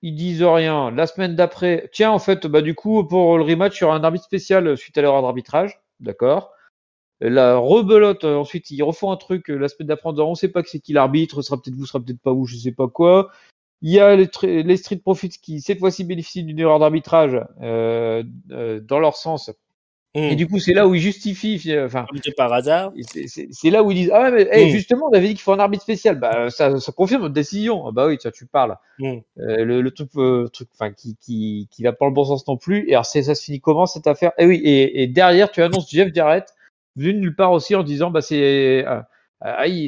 ils disent rien. La semaine d'après, tiens, en fait, du coup, pour le rematch, il y aura un arbitre spécial suite à l'erreur d'arbitrage. D'accord. La rebelote, ensuite, ils refont un truc la semaine d'après en disant on sait pas que c'est qui l'arbitre, sera peut-être vous, sera peut-être pas vous, je sais pas quoi. Il y a les Street Profits qui, cette fois-ci, bénéficient d'une erreur d'arbitrage dans leur sens. Et du coup, c'est là où ils justifient. Comme par hasard. C'est là où ils disent ah ouais, mais justement, on avait dit qu'il faut un arbitre spécial. Ça confirme notre décision. Ah bah oui, tiens, tu parles. Le truc, qui va pas dans le bon sens non plus. Et alors, ça se finit comment cette affaire? Et oui, et derrière, tu annonces Jeff Jarrett venu de nulle part aussi en disant c'est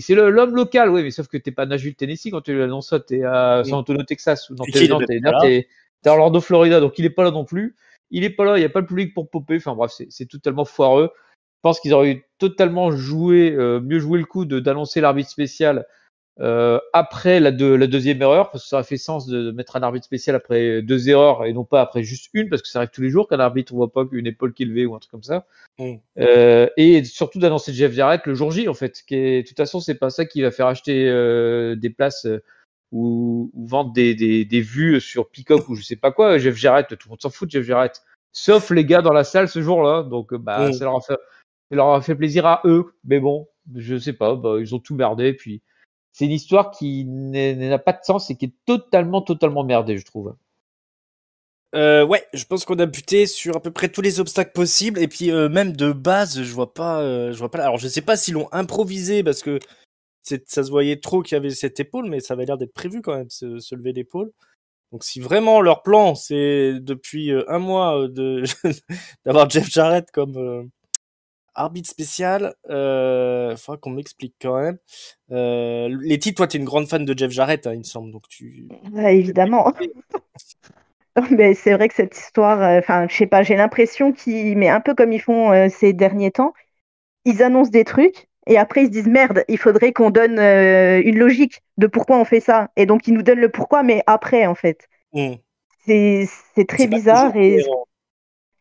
l'homme local. Oui, mais sauf que t'es pas à Nashville, Tennessee quand tu l'annonces ça. T'es à San Antonio, Texas. Ou non, t'es à Orlando, Florida. Donc il est pas là non plus. Il est pas là, il n'y a pas le public pour popper. Enfin bref, c'est totalement foireux. Je pense qu'ils auraient totalement mieux joué le coup d'annoncer l'arbitre spécial après la deuxième erreur, parce que ça aurait fait sens de mettre un arbitre spécial après 2 erreurs et non pas après juste une, parce que ça arrive tous les jours qu'un arbitre ne voit pas qu'une épaule qui est levée ou un truc comme ça. Et surtout d'annoncer Jeff Jarrett le jour J, en fait. De toute façon, c'est pas ça qui va faire acheter des places ou vendre des vues sur Peacock ou je sais pas quoi. Jeff Jarrett, tout le monde s'en fout de Jeff Jarrett, sauf les gars dans la salle ce jour-là. Donc ça leur a fait plaisir à eux, mais bon, je sais pas, ils ont tout merdé. Puis c'est une histoire qui n'a pas de sens et qui est totalement merdée, je trouve. Ouais, je pense qu'on a buté sur à peu près tous les obstacles possibles et puis même de base, je vois pas. Alors je sais pas s'ils l'ont improvisé parce que ça se voyait trop qu'il y avait cette épaule, mais ça avait l'air d'être prévu quand même, se lever l'épaule. Donc si vraiment leur plan, c'est depuis un mois d'avoir Jeff Jarrett comme arbitre spécial, faudra qu'on m'explique quand même. Letty, toi, t'es une grande fan de Jeff Jarrett, hein, il me semble, donc tu. Évidemment. Mais c'est vrai que cette histoire, je sais pas, j'ai l'impression mais un peu comme ils font ces derniers temps, ils annoncent des trucs et après ils se disent merde, il faudrait qu'on donne une logique de pourquoi on fait ça. Et donc ils nous donnent le pourquoi, mais après en fait. C'est très bizarre.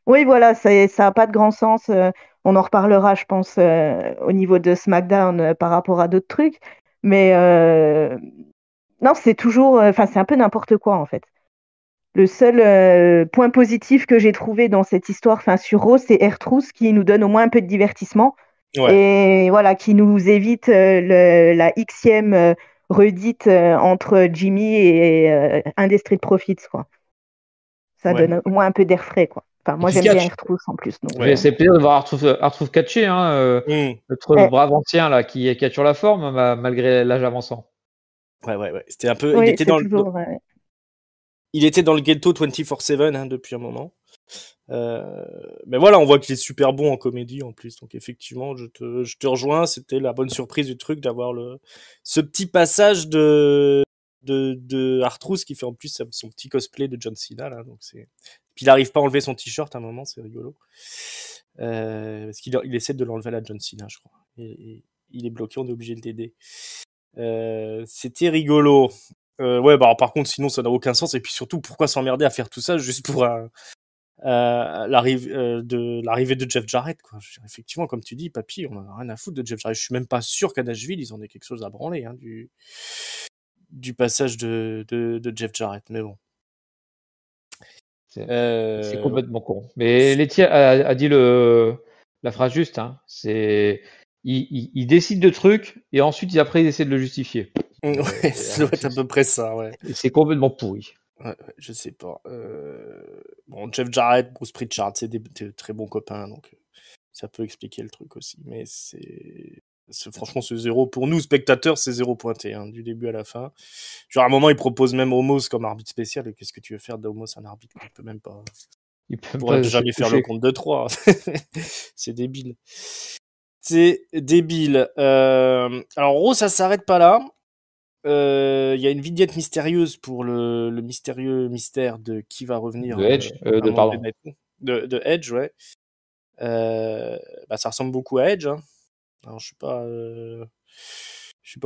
Oui, voilà, ça n'a pas de grand sens. On en reparlera, je pense, au niveau de SmackDown par rapport à d'autres trucs. Mais non, c'est toujours, c'est un peu n'importe quoi en fait. Le seul point positif que j'ai trouvé dans cette histoire, sur Raw, c'est R-Truth qui nous donne au moins un peu de divertissement. Ouais. Et voilà, qui nous évite la Xème redite entre Jimmy et un des Street Profits, quoi. Ça Ouais. donne au moins un peu d'air frais, quoi. Enfin, moi, Qui j'aime catch. bien R-Truth en plus. Donc, Mais c'est plaisir de voir Artrouve catcher, notre Eh, brave ancien là qui a toujours la forme malgré l'âge avançant. Ouais. C'était un peu. oui, c'est toujours. Il était dans le ghetto 24/7 depuis un moment. Mais voilà, on voit qu'il est super bon en comédie en plus. Donc effectivement, je te rejoins. C'était la bonne surprise du truc d'avoir ce petit passage de R-Truth qui fait en plus son petit cosplay de John Cena là. Donc puis il arrive pas à enlever son t-shirt à un moment, c'est rigolo. Parce qu'il essaie de l'enlever à la John Cena, je crois. Et il est bloqué, on est obligé de l'aider. C'était rigolo. Ouais, bah alors, par contre, sinon ça n'a aucun sens. Et puis surtout, pourquoi s'emmerder à faire tout ça juste pour l'arrivée de Jeff Jarrett, quoi. Effectivement, comme tu dis, papy, on en a rien à foutre de Jeff Jarrett. Je suis même pas sûr qu'à Nashville, ils en aient quelque chose à branler du passage de Jeff Jarrett. Mais bon. C'est complètement con. Mais Letty a dit la phrase juste. C'est il décide de trucs et ensuite après il essaie de le justifier. Ouais, ça doit être à peu près ça, ouais. Et c'est complètement pourri. Ouais, je sais pas. Bon, Jeff Jarrett, Bruce Pritchard, c'est des très bons copains, donc ça peut expliquer le truc aussi. Mais franchement, c'est zéro. Pour nous, spectateurs, c'est zéro pointé, du début à la fin. Genre, à un moment, ils proposent même Homos comme arbitre spécial. Et qu'est-ce que tu veux faire d'Homos un arbitre? Il peut même pas. Il pourrait jamais faire le compte de 3. C'est débile. C'est débile. Alors, Raw, ça s'arrête pas là. Il y a une vignette mystérieuse pour le mystérieux mystère de qui va revenir. De Edge, de Edge, ouais. Ça ressemble beaucoup à Edge. Alors je sais pas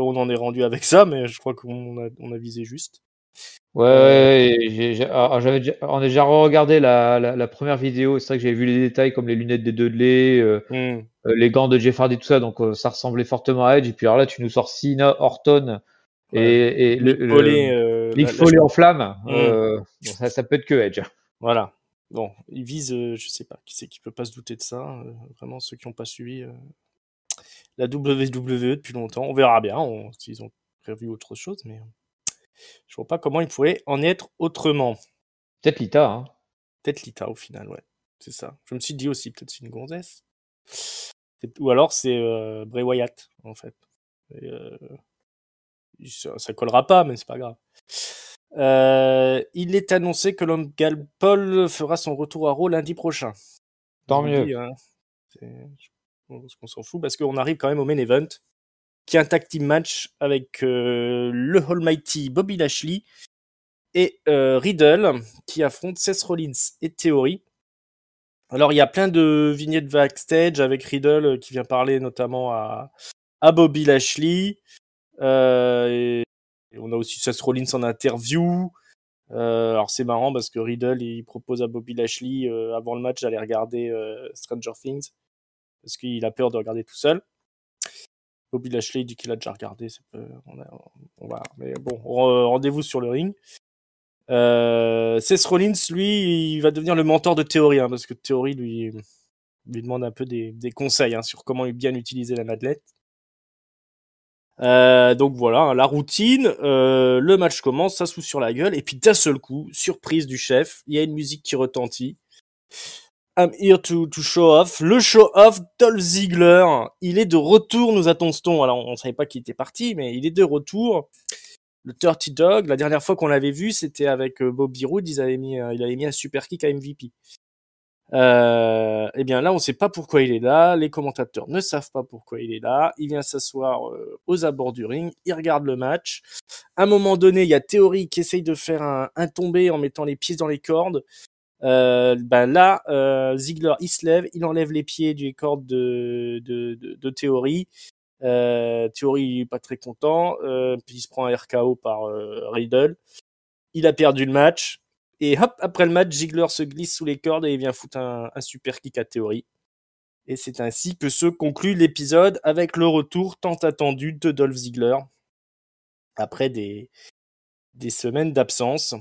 où on en est rendu avec ça, mais je crois qu'on a visé juste. Ouais, on a déjà regardé la première vidéo. C'est vrai que j'avais vu les détails comme les lunettes des Dudley, les gants de Jeff Hardy, tout ça. Donc ça ressemblait fortement à Edge. Et puis alors là, tu nous sors Cena, Orton et Mick Foley en flamme. Ça peut être que Edge. Voilà. Bon, ils visent, je sais pas, qui c'est qui peut pas se douter de ça. Vraiment, ceux qui n'ont pas suivi la WWE depuis longtemps. On verra bien s'ils ont prévu autre chose, mais je vois pas comment ils pourraient en être autrement. Peut-être Lita. Peut-être Lita au final, ouais. C'est ça. Je me suis dit aussi, peut-être c'est une gonzesse. Ou alors c'est Bray Wyatt, en fait. Et, ça collera pas, mais c'est pas grave. Il est annoncé que Logan Paul fera son retour à Raw lundi prochain. Tant mieux. On s'en fout parce qu'on arrive quand même au main event, qui est un tag team match avec le Almighty Bobby Lashley et Riddle qui affrontent Seth Rollins et Theory. Alors il y a plein de vignettes backstage avec Riddle qui vient parler notamment à Bobby Lashley. Et on a aussi Seth Rollins en interview. Alors c'est marrant parce que Riddle il propose à Bobby Lashley avant le match d'aller regarder Stranger Things parce qu'il a peur de regarder tout seul. Bobby Lashley dit qu'il a déjà regardé, on va, mais bon, rendez-vous sur le ring. Seth Rollins, lui, il va devenir le mentor de Theory, parce que Theory lui demande un peu des conseils sur comment bien utiliser la madeleine. Donc voilà, la routine, le match commence, ça se fout sur la gueule, et puis d'un seul coup, surprise du chef, il y a une musique qui retentit. I'm here to show off. Le show off, Dolph Ziggler, il est de retour, nous annonce-t-on. Alors on savait pas qu'il était parti, mais il est de retour. Le Dirty Dog, la dernière fois qu'on l'avait vu, c'était avec Bobby Roode, il avait mis un super kick à MVP. Eh bien là, on sait pas pourquoi il est là, les commentateurs ne savent pas pourquoi il est là, il vient s'asseoir aux abords du ring, il regarde le match. À un moment donné, il y a Theory qui essaye de faire un tombé en mettant les pieds dans les cordes. Ziggler, il se lève, il enlève les pieds du cordes de Theory. Theory, il est pas très content, puis il se prend un RKO par Riddle. Il a perdu le match. Et hop, après le match, Ziggler se glisse sous les cordes et il vient foutre un super kick à Theory. Et c'est ainsi que se conclut l'épisode avec le retour tant attendu de Dolph Ziggler. Après des semaines d'absence.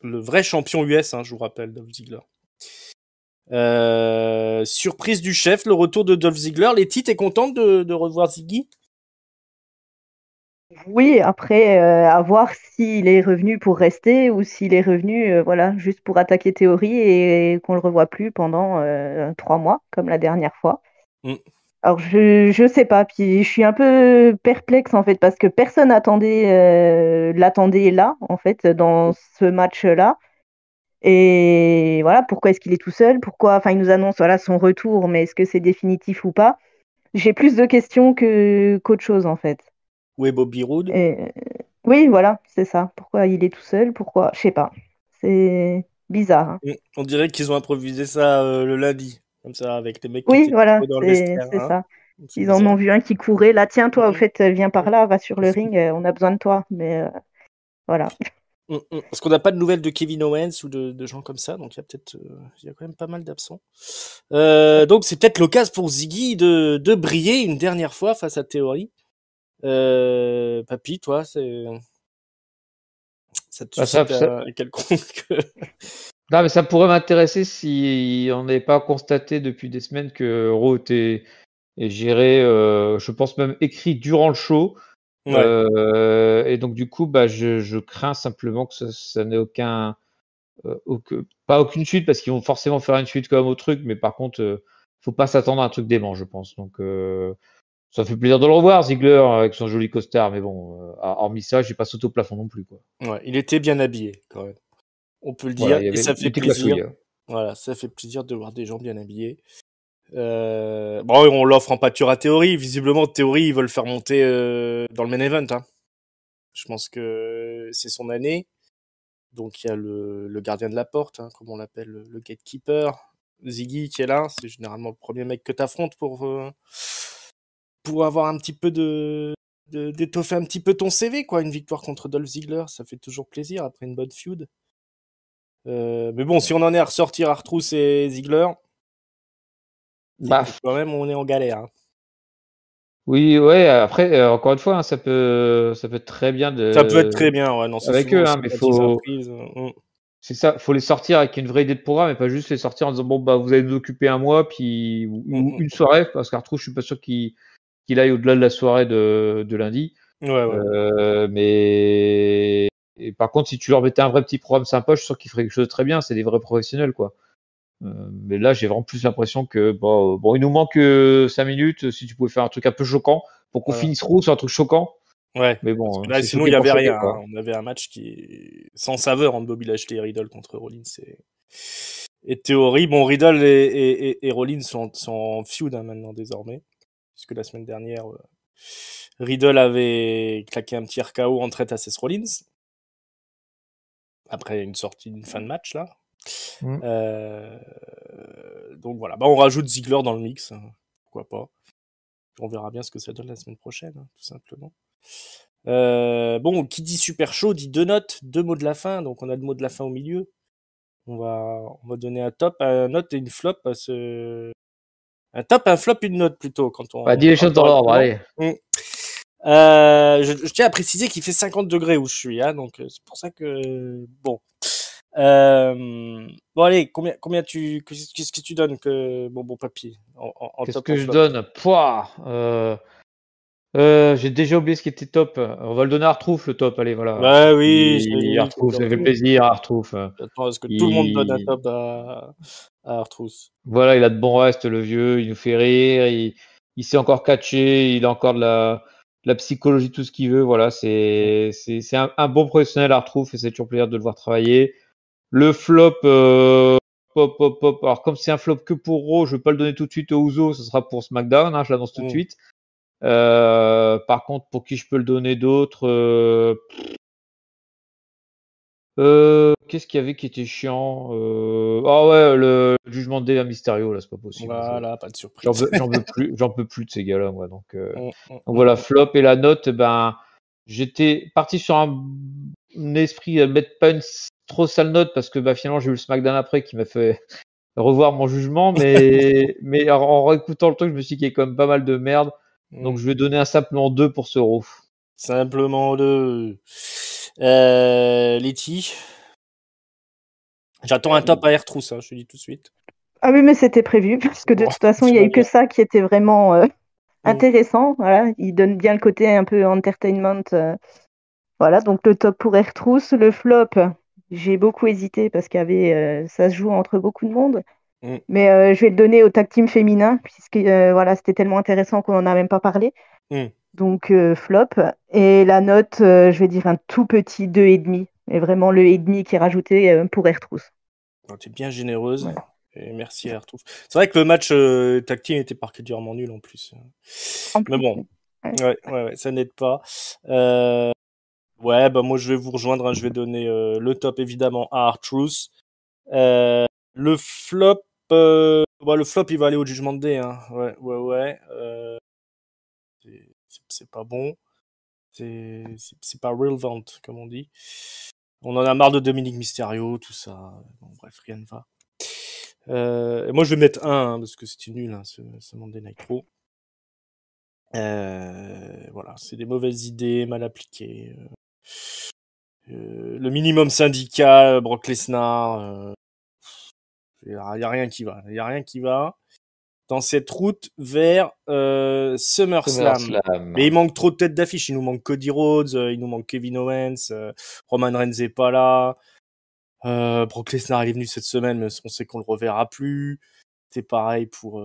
Le vrai champion US, je vous rappelle, Dolph Ziggler. Surprise du chef, le retour de Dolph Ziggler. Letty, t'es contente de revoir Ziggy? Oui, après, à voir s'il est revenu pour rester ou s'il est revenu voilà, juste pour attaquer Théorie et qu'on le revoit plus pendant 3 mois, comme la dernière fois. Mm. Alors, je sais pas, puis je suis un peu perplexe en fait, parce que personne l'attendait là, en fait, dans ce match-là. Et voilà, pourquoi est-ce qu'il est tout seul? Pourquoi, enfin, il nous annonce voilà, son retour, mais est-ce que c'est définitif ou pas? J'ai plus de questions qu'autre chose en fait. Où est Bobby Roode? Et oui, voilà, c'est ça. Pourquoi il est tout seul? Pourquoi? Je sais pas. C'est bizarre, hein. On dirait qu'ils ont improvisé ça le lundi, comme ça, avec les mecs qui Oui, étaient voilà, dispo dans le c'est vestiaire. c'est Hein. ça. C'est Ils en bizarre. ont vu un qui courait. Là, tiens, toi, au Mm, fait, viens par mm, là, va sur le mm. ring, on a besoin de toi. Mais voilà. Parce qu'on n'a pas de nouvelles de Kevin Owens ou de gens comme ça, donc il y a peut-être, il y a quand même pas mal d'absents. Donc c'est peut-être l'occasion pour Ziggy de briller une dernière fois face à Theory. Papy, toi, ça te Bah, suscite un quelconque. non, mais ça pourrait m'intéresser si on n'avait pas constaté depuis des semaines que Raw est géré, je pense même écrit durant le show. Ouais. Et donc du coup, bah, je crains simplement que ça n'ait pas aucune suite, parce qu'ils vont forcément faire une suite comme au truc, mais par contre, faut pas s'attendre à un truc dément, je pense. Donc ça fait plaisir de le revoir, Ziggler, avec son joli costard, mais bon, hormis ça, j'ai pas sauté au plafond non plus, quoi. Ouais, il était bien habillé quand même. On peut le Voilà, dire, et il était classouille, hein. Voilà, ça fait plaisir de voir des gens bien habillés. Bon, on l'offre en pâture à Théorie. Visiblement, Théorie, ils veulent le faire monter dans le main event. Hein. Je pense que c'est son année. Donc il y a le gardien de la porte, hein, comme on l'appelle, le gatekeeper, Ziggy qui est là. C'est généralement le premier mec que t'affrontes pour avoir un petit peu d'étoffer un petit peu ton CV, quoi. Une victoire contre Dolph Ziggler, ça fait toujours plaisir après une bonne feud. Mais bon, si on en est à ressortir R-Truth et Ziggler, c'est Bah, que quand même on est en galère. Hein. oui, ouais, après, encore une fois, hein, ça peut être très bien Ça peut être très bien, ouais. Non, c'est avec souvent eux, aussi hein, mais quand ils faut, improvisent. c'est ça, faut les sortir avec une vraie idée de programme et pas juste les sortir en disant bon bah vous allez nous occuper un mois puis ou une soirée, parce qu'Arthur je suis pas sûr qu'il aille au-delà de la soirée de lundi. Ouais. Mais et par contre si tu leur mettais un vrai petit programme sympa, je suis sûr qu'ils feraient quelque chose de très bien. C'est des vrais professionnels, quoi. Mais là j'ai vraiment plus l'impression que bon il nous manque 5 minutes. Si tu pouvais faire un truc un peu choquant pour qu'on Voilà. finisse Raw sur un truc choquant. Ouais, Mais parce que bon, là, c'est sinon, il choqué y pour avait choquer, rien. quoi. Hein. On avait un match qui est sans saveur entre Bobby Lashley et Riddle contre Rollins et Theory. Bon, Riddle et Rollins sont en feud hein, maintenant désormais, puisque la semaine dernière, Riddle avait claqué un petit RKO en traite à Seth Rollins après une fin de match là. Mm. Donc voilà, bah on rajoute Ziggler dans le mix, hein. Pourquoi pas. On verra bien ce que ça donne la semaine prochaine, hein, tout simplement. Bon, qui dit super chaud dit deux notes, deux mots de la fin, donc on a le mot de la fin au milieu. On va donner un top, un note et une flop à un top, un flop, une note plutôt quand Bah, on dis les parle choses dans l'ordre, correctement. allez. Je tiens à préciser qu'il fait 50 degrés où je suis, hein, donc c'est pour ça que bon. Bon allez, qu'est-ce que tu donnes que bon papier en Qu'est-ce top que en je flop? donne? Pouah, j'ai déjà oublié ce qui était top. On va le donner à Artrouf, le top. Allez, voilà. Ouais, oui, j'ai vu que Artrouf, ça fait tantôt. plaisir, Artrouf. J'attends à ce que tout le monde donne un Il... top à Artrousse. Voilà, il a de bons restes, le vieux. Il nous fait rire. Il sait encore catcher. Il a encore de la psychologie, tout ce qu'il veut. Voilà, c'est un bon professionnel, Artrouf, et c'est toujours plaisir de le voir travailler. Le flop, pop. Alors, comme c'est un flop que pour Raw, je vais pas le donner tout de suite au Ouzo. Ce sera pour SmackDown, hein, je l'annonce tout de Mm. suite. Par contre, pour qui je peux le donner d'autre, qu'est-ce qu'il y avait qui était chiant? Ah ouais, le jugement de Mysterio, là, c'est pas possible. Voilà, pas de surprise. J'en peux plus de ces gars-là, moi. Mm, Donc mm, voilà, flop. Et la note, ben, j'étais parti sur un esprit à mettre pas une trop sale note, parce que bah, finalement j'ai eu le SmackDown après qui m'a fait revoir mon jugement, mais en réécoutant le truc, je me suis dit qu'il y a quand même pas mal de merde. Donc mm. je vais donner un simplement 2 pour ce Raw. Simplement Letty. J'attends un top à Airtrousse, hein, je te dis tout de suite. Ah oui, mais c'était prévu, parce que de Bon, toute façon, il tout n'y a va eu que bien. ça qui était vraiment intéressant. Voilà, il donne bien le côté un peu entertainment. Voilà, donc le top pour R-Truth. Le flop, j'ai beaucoup hésité parce ça se joue entre beaucoup de monde. Mm. Mais je vais le donner au tag team féminin, puisque voilà, c'était tellement intéressant qu'on n'en a même pas parlé. Mm. Donc flop. Et la note, je vais dire un tout petit 2,5. Et vraiment le 1,5 qui est rajouté pour R-Truth. Tu es bien généreuse. Voilà. Et merci à retrouve. C'est vrai que le match tag team était particulièrement nul en plus. En Mais plus, bon, ouais. ouais, ça n'aide pas. Ouais, bah moi je vais vous rejoindre. Hein. Je vais donner le top évidemment à R-Truth. Le flop, le flop il va aller au Judgment Day. Hein. Ouais. C'est pas bon. C'est pas relevant comme on dit. On en a marre de Dominique Mysterio, tout ça. Bon, bref, rien ne va. Moi, je vais mettre 1, hein, parce que c'était nul, hein, ce Monday Nitro. Voilà, c'est des mauvaises idées, mal appliquées. Le minimum syndicat, Brock Lesnar, y a rien qui va. Il y a rien qui va dans cette route vers SummerSlam. Mais il manque trop de têtes d'affiche. Il nous manque Cody Rhodes, il nous manque Kevin Owens, Roman Reigns est pas là. Brock Lesnar il est venu cette semaine, mais on sait qu'on le reverra plus. C'est pareil pour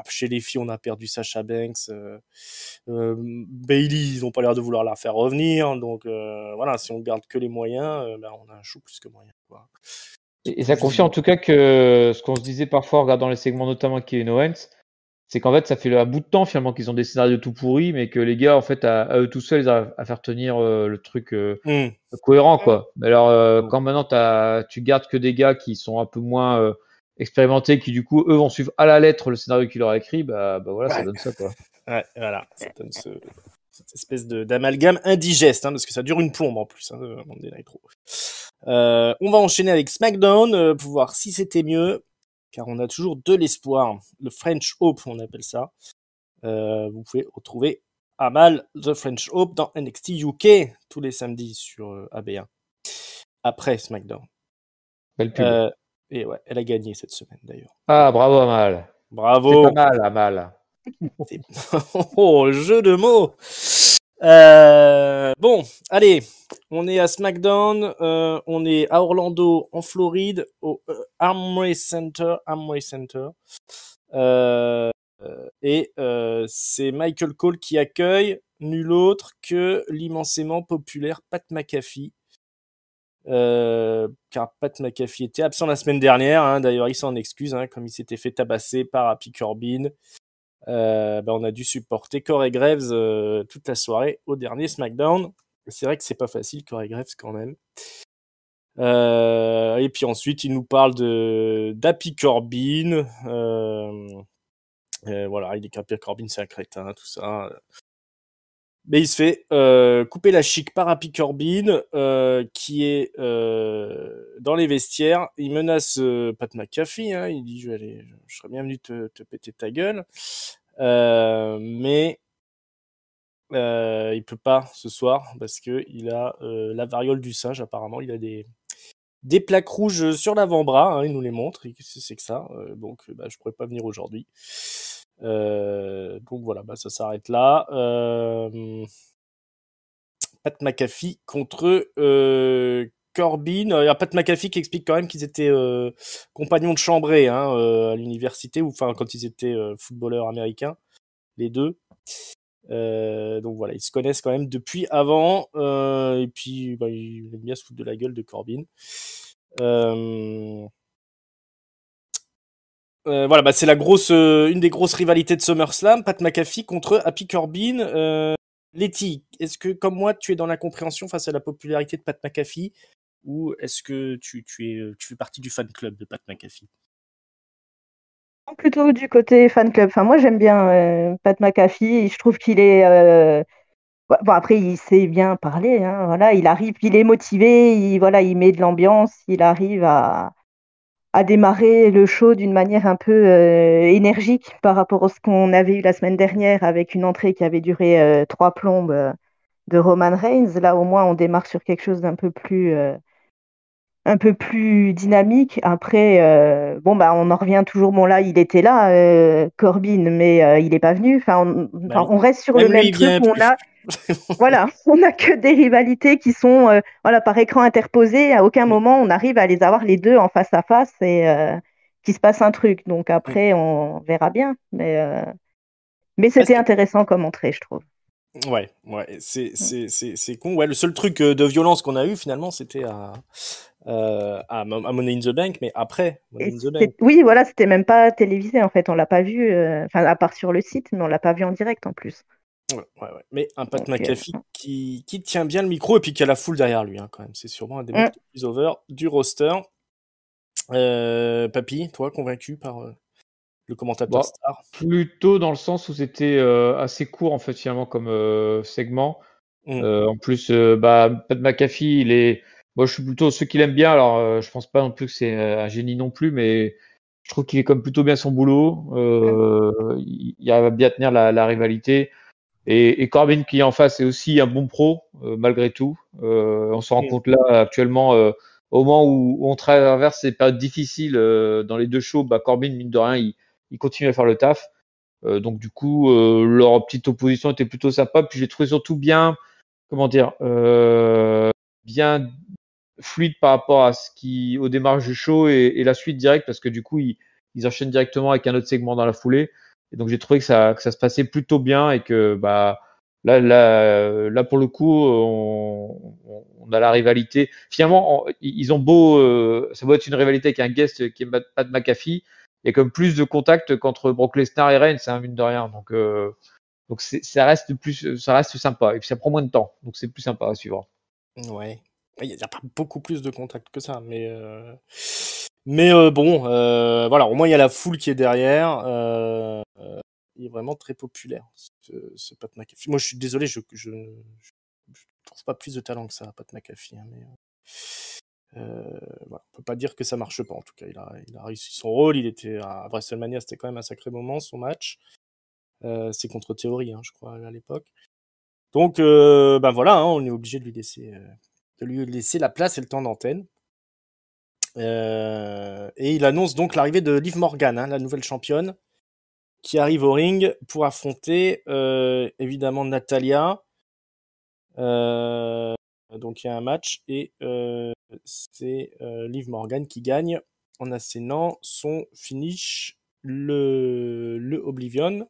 chez les filles, on a perdu Sasha Banks, Bayley, ils ont pas l'air de vouloir la faire revenir. Donc voilà, si on garde que les moyens, on a un chou plus que moyen. Quoi. Et ça confirme en tout cas que ce qu'on se disait parfois en regardant les segments, notamment avec Kevin Owens, c'est qu'en fait, ça fait un bout de temps finalement qu'ils ont des scénarios tout pourris, mais que les gars, en fait, à eux tout seuls, ils arrivent à faire tenir le truc cohérent, quoi. Mais alors, quand maintenant tu gardes que des gars qui sont un peu moins expérimentés, qui du coup, eux, vont suivre à la lettre le scénario qu'il leur a écrit, bah voilà, ça donne ça, quoi. Ouais, voilà, ça donne cette espèce d'amalgame indigeste, hein, parce que ça dure une plombe en plus, hein, Monday Nitro. On va enchaîner avec SmackDown pour voir si c'était mieux, car on a toujours de l'espoir. Le French Hope, on appelle ça. Vous pouvez retrouver Amal, The French Hope, dans NXT UK tous les samedis sur AB1. Après SmackDown. Belle pub. Et ouais, elle a gagné cette semaine d'ailleurs. Ah, bravo Amal. Bravo. C'est pas mal, Amal. Oh, jeu de mots. Bon, allez, on est à SmackDown, on est à Orlando, en Floride, au Amway Center. Et c'est Michael Cole qui accueille nul autre que l'immensément populaire Pat McAfee. Car Pat McAfee était absent la semaine dernière, hein, d'ailleurs il s'en excuse, hein, comme il s'était fait tabasser par Happy Corbin. On a dû supporter Corey Graves toute la soirée au dernier SmackDown. C'est vrai que c'est pas facile, Corey Graves, quand même. Et puis ensuite, il nous parle d'Happy Corbin. Voilà, il dit qu'Happy Corbin, c'est un crétin, tout ça. Mais il se fait couper la chic par Happy Corbin, qui est dans les vestiaires. Il menace Pat McAfee. Hein, il dit je serais bien venu te péter ta gueule. Mais il peut pas ce soir parce que il a la variole du singe. Apparemment, il a des plaques rouges sur l'avant-bras. Hein, il nous les montre. C'est que ça. Donc, je pourrais pas venir aujourd'hui. Donc voilà, ça s'arrête là. Pat McAfee contre Corbin. Il y a Pat McAfee qui explique quand même qu'ils étaient compagnons de chambrée à l'université, ou enfin quand ils étaient footballeurs américains, les deux. Donc voilà, ils se connaissent quand même depuis avant. Et puis il aime bien se foutre de la gueule de Corbin. Voilà, c'est une des grosses rivalités de SummerSlam, Pat McAfee contre Happy Corbin. Letty, est-ce que, comme moi, tu es dans l'incompréhension face à la popularité de Pat McAfee, ou est-ce que tu fais partie du fan club de Pat McAfee? Plutôt du côté fan club. Enfin, moi, j'aime bien Pat McAfee. Je trouve qu'il est... Bon, après, il sait bien parler. Hein, voilà, il arrive, il est motivé, il met de l'ambiance, il arrive à démarrer le show d'une manière un peu énergique par rapport à ce qu'on avait eu la semaine dernière avec une entrée qui avait duré 3 plombes de Roman Reigns. Là, au moins, on démarre sur quelque chose d'un peu plus un peu plus dynamique. Après, bon, bah, on en revient toujours. Bon, là, il était là, Corbin, mais il n'est pas venu. Bah oui. On reste sur le Même lui, même il truc vient où on plus. a, voilà, on n'a que des rivalités qui sont voilà, par écran interposé. À aucun Mm, moment, on arrive à les avoir les deux en face à face et qu'il se passe un truc. Donc mm. après, on verra bien. Mais Ah, c'était intéressant comme entrée, je trouve. ouais, c'est con. Ouais, le seul truc de violence qu'on a eu finalement, c'était à Money in the Bank, mais après Money in the Bank. Oui, voilà, c'était même pas télévisé en fait. On l'a pas vu, enfin, à part sur le site, mais on l'a pas vu en direct en plus. Ouais. Mais un Pat Donc, McAfee qui tient bien le micro et puis qui a la foule derrière lui, hein, quand même. C'est sûrement un des mecs mm. les plus over du roster. Papy, toi, convaincu par le commentateur Bon, star? plutôt dans le sens où c'était assez court en fait finalement comme segment. Mm, En plus, Pat McAfee, moi je suis plutôt ceux qui l'aiment bien. Alors, je pense pas non plus que c'est un génie non plus, mais je trouve qu'il est comme plutôt bien son boulot. Il arrive à bien tenir la rivalité. Et Corbin qui est en face est aussi un bon pro malgré tout. On se rend mm, compte là actuellement au moment où on traverse ces périodes difficiles dans les deux shows, Corbin mine de rien il continue à faire le taf. Donc du coup leur petite opposition était plutôt sympa. Puis j'ai trouvé surtout bien comment dire bien fluide par rapport à au démarrage du show et la suite directe parce que du coup ils enchaînent directement avec un autre segment dans la foulée. Et donc j'ai trouvé que ça se passait plutôt bien et que là pour le coup on a la rivalité. Finalement ils ont beau ça doit être une rivalité avec un guest qui est Pat McAfee. Il y a comme plus de contact qu'entre Brock Lesnar et Reigns, hein, mine de rien. Donc ça reste sympa et puis ça prend moins de temps, donc c'est plus sympa à suivre. ouais. Il y a pas beaucoup plus de contacts que ça, mais bon, voilà, au moins il y a la foule qui est derrière. Il est vraiment très populaire, ce Pat McAfee. Moi, je suis désolé, je trouve pas plus de talent que ça, Pat McAfee, hein, mais voilà, on peut pas dire que ça marche pas. En tout cas, il a réussi son rôle. Il était à WrestleMania, c'était quand même un sacré moment son match. C'est contre Theory, hein, je crois, à l'époque. Donc, ben voilà, hein, on est obligé de lui laisser la place et le temps d'antenne. Et il annonce donc l'arrivée de Liv Morgan, hein, la nouvelle championne, qui arrive au ring pour affronter évidemment Natalia. Donc il y a un match et c'est Liv Morgan qui gagne en assénant son finish, le Oblivion.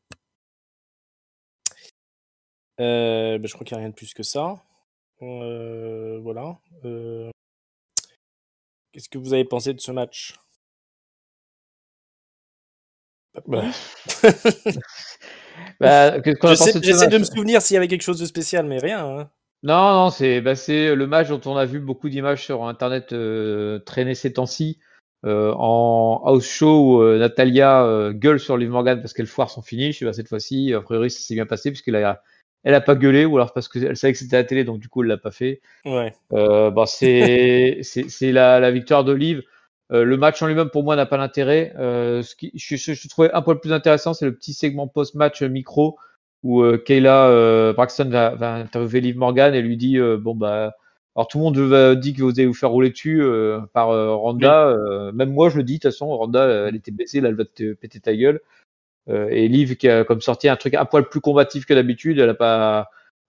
Je crois qu'il n'y a rien de plus que ça. Voilà. Qu'est-ce que vous avez pensé de ce match? Bah, qu'est-ce qu'on a pensé de ce J'essaie de match? me souvenir s'il y avait quelque chose de spécial, mais rien, hein. Non, c'est le match dont on a vu beaucoup d'images sur internet traîner ces temps-ci en house show où Natalia gueule sur Liv Morgan parce qu'elle foire son finish. Et cette fois-ci, a priori, ça s'est bien passé elle a pas gueulé ou alors parce qu'elle savait que c'était à la télé, donc du coup, elle l'a pas fait. Ouais. C'est la victoire d'Olive. Le match en lui-même, pour moi, n'a pas d'intérêt. Je trouvais un peu le plus intéressant, c'est le petit segment post-match micro où Kayla Braxton va interviewer Liv Morgan et lui dit alors tout le monde dit que vous allez vous faire rouler dessus par Oui. Ronda. Même moi, je le dis. De toute façon, Ronda, elle était blessée, là, elle va te péter ta gueule. Et Liv qui a comme sorti un truc un poil plus combatif que d'habitude. Elle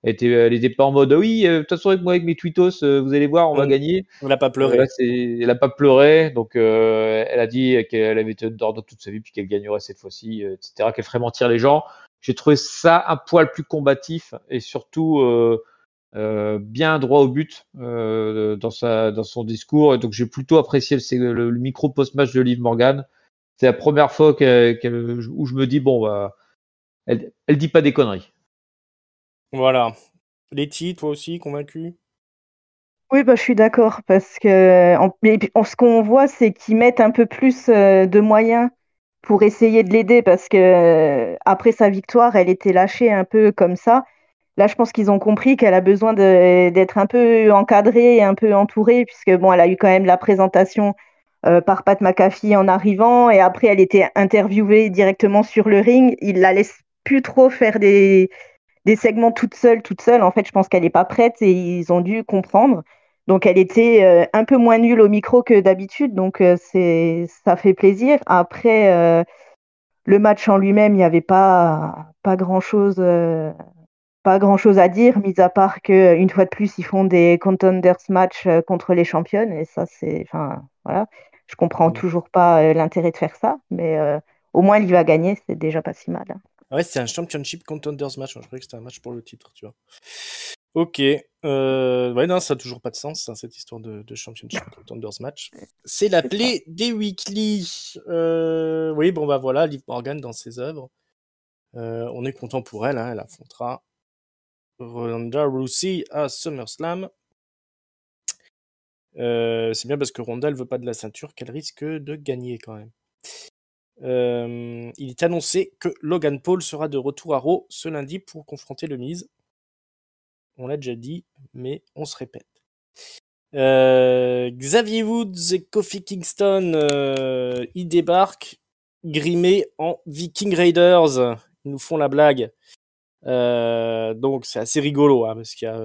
était pas en mode oui, de toute façon moi avec mes tweetos, vous allez voir, on va gagner. On n'a pas Là, pleuré. elle a pas pleuré, donc elle a dit qu'elle avait été underdog toute sa vie puis qu'elle gagnerait cette fois-ci, etc. Qu'elle ferait mentir les gens. J'ai trouvé ça un poil plus combatif et surtout bien droit au but dans son discours. Et donc j'ai plutôt apprécié le micro post-match de Liv Morgan. C'est la première fois où je me dis elle dit pas des conneries. Voilà. Letty, toi aussi, convaincu? Oui, bah, je suis d'accord parce que ce qu'on voit, c'est qu'ils mettent un peu plus de moyens pour essayer de l'aider parce que après sa victoire, elle était lâchée un peu comme ça. Là, je pense qu'ils ont compris qu'elle a besoin d'être un peu encadrée et un peu entourée puisque bon, elle a eu quand même la présentation par Pat McAfee en arrivant et après elle était interviewée directement sur le ring. Il la laisse plus trop faire des segments toute seule, toute seule. En fait, je pense qu'elle n'est pas prête et ils ont dû comprendre. Donc elle était un peu moins nulle au micro que d'habitude, donc ça fait plaisir. Après, le match en lui-même, il n'y avait pas grand-chose à dire, mis à part qu'une fois de plus, ils font des contenders match contre les championnes, et ça, enfin, voilà. Je comprends toujours pas l'intérêt de faire ça, mais au moins, il va gagner, c'est déjà pas si mal. Ouais, c'est un Championship Contenders match. Je croyais que c'était un match pour le titre, tu vois. Ok. Ouais, non, ça n'a toujours pas de sens, hein, cette histoire de Championship Contenders match. C'est la plaie des weekly. Oui, bon, bah voilà, Liv Morgan dans ses œuvres. On est content pour elle, hein, elle affrontera Ronda Rousey à SummerSlam. C'est bien parce que Ronda, elle veut pas de la ceinture, qu'elle risque de gagner quand même. Il est annoncé que Logan Paul sera de retour à Raw ce lundi pour confronter le Miz. On l'a déjà dit, mais on se répète. Xavier Woods et Kofi Kingston, ils débarquent grimés en Viking Raiders. Ils nous font la blague. Donc c'est assez rigolo, hein, parce qu'il y a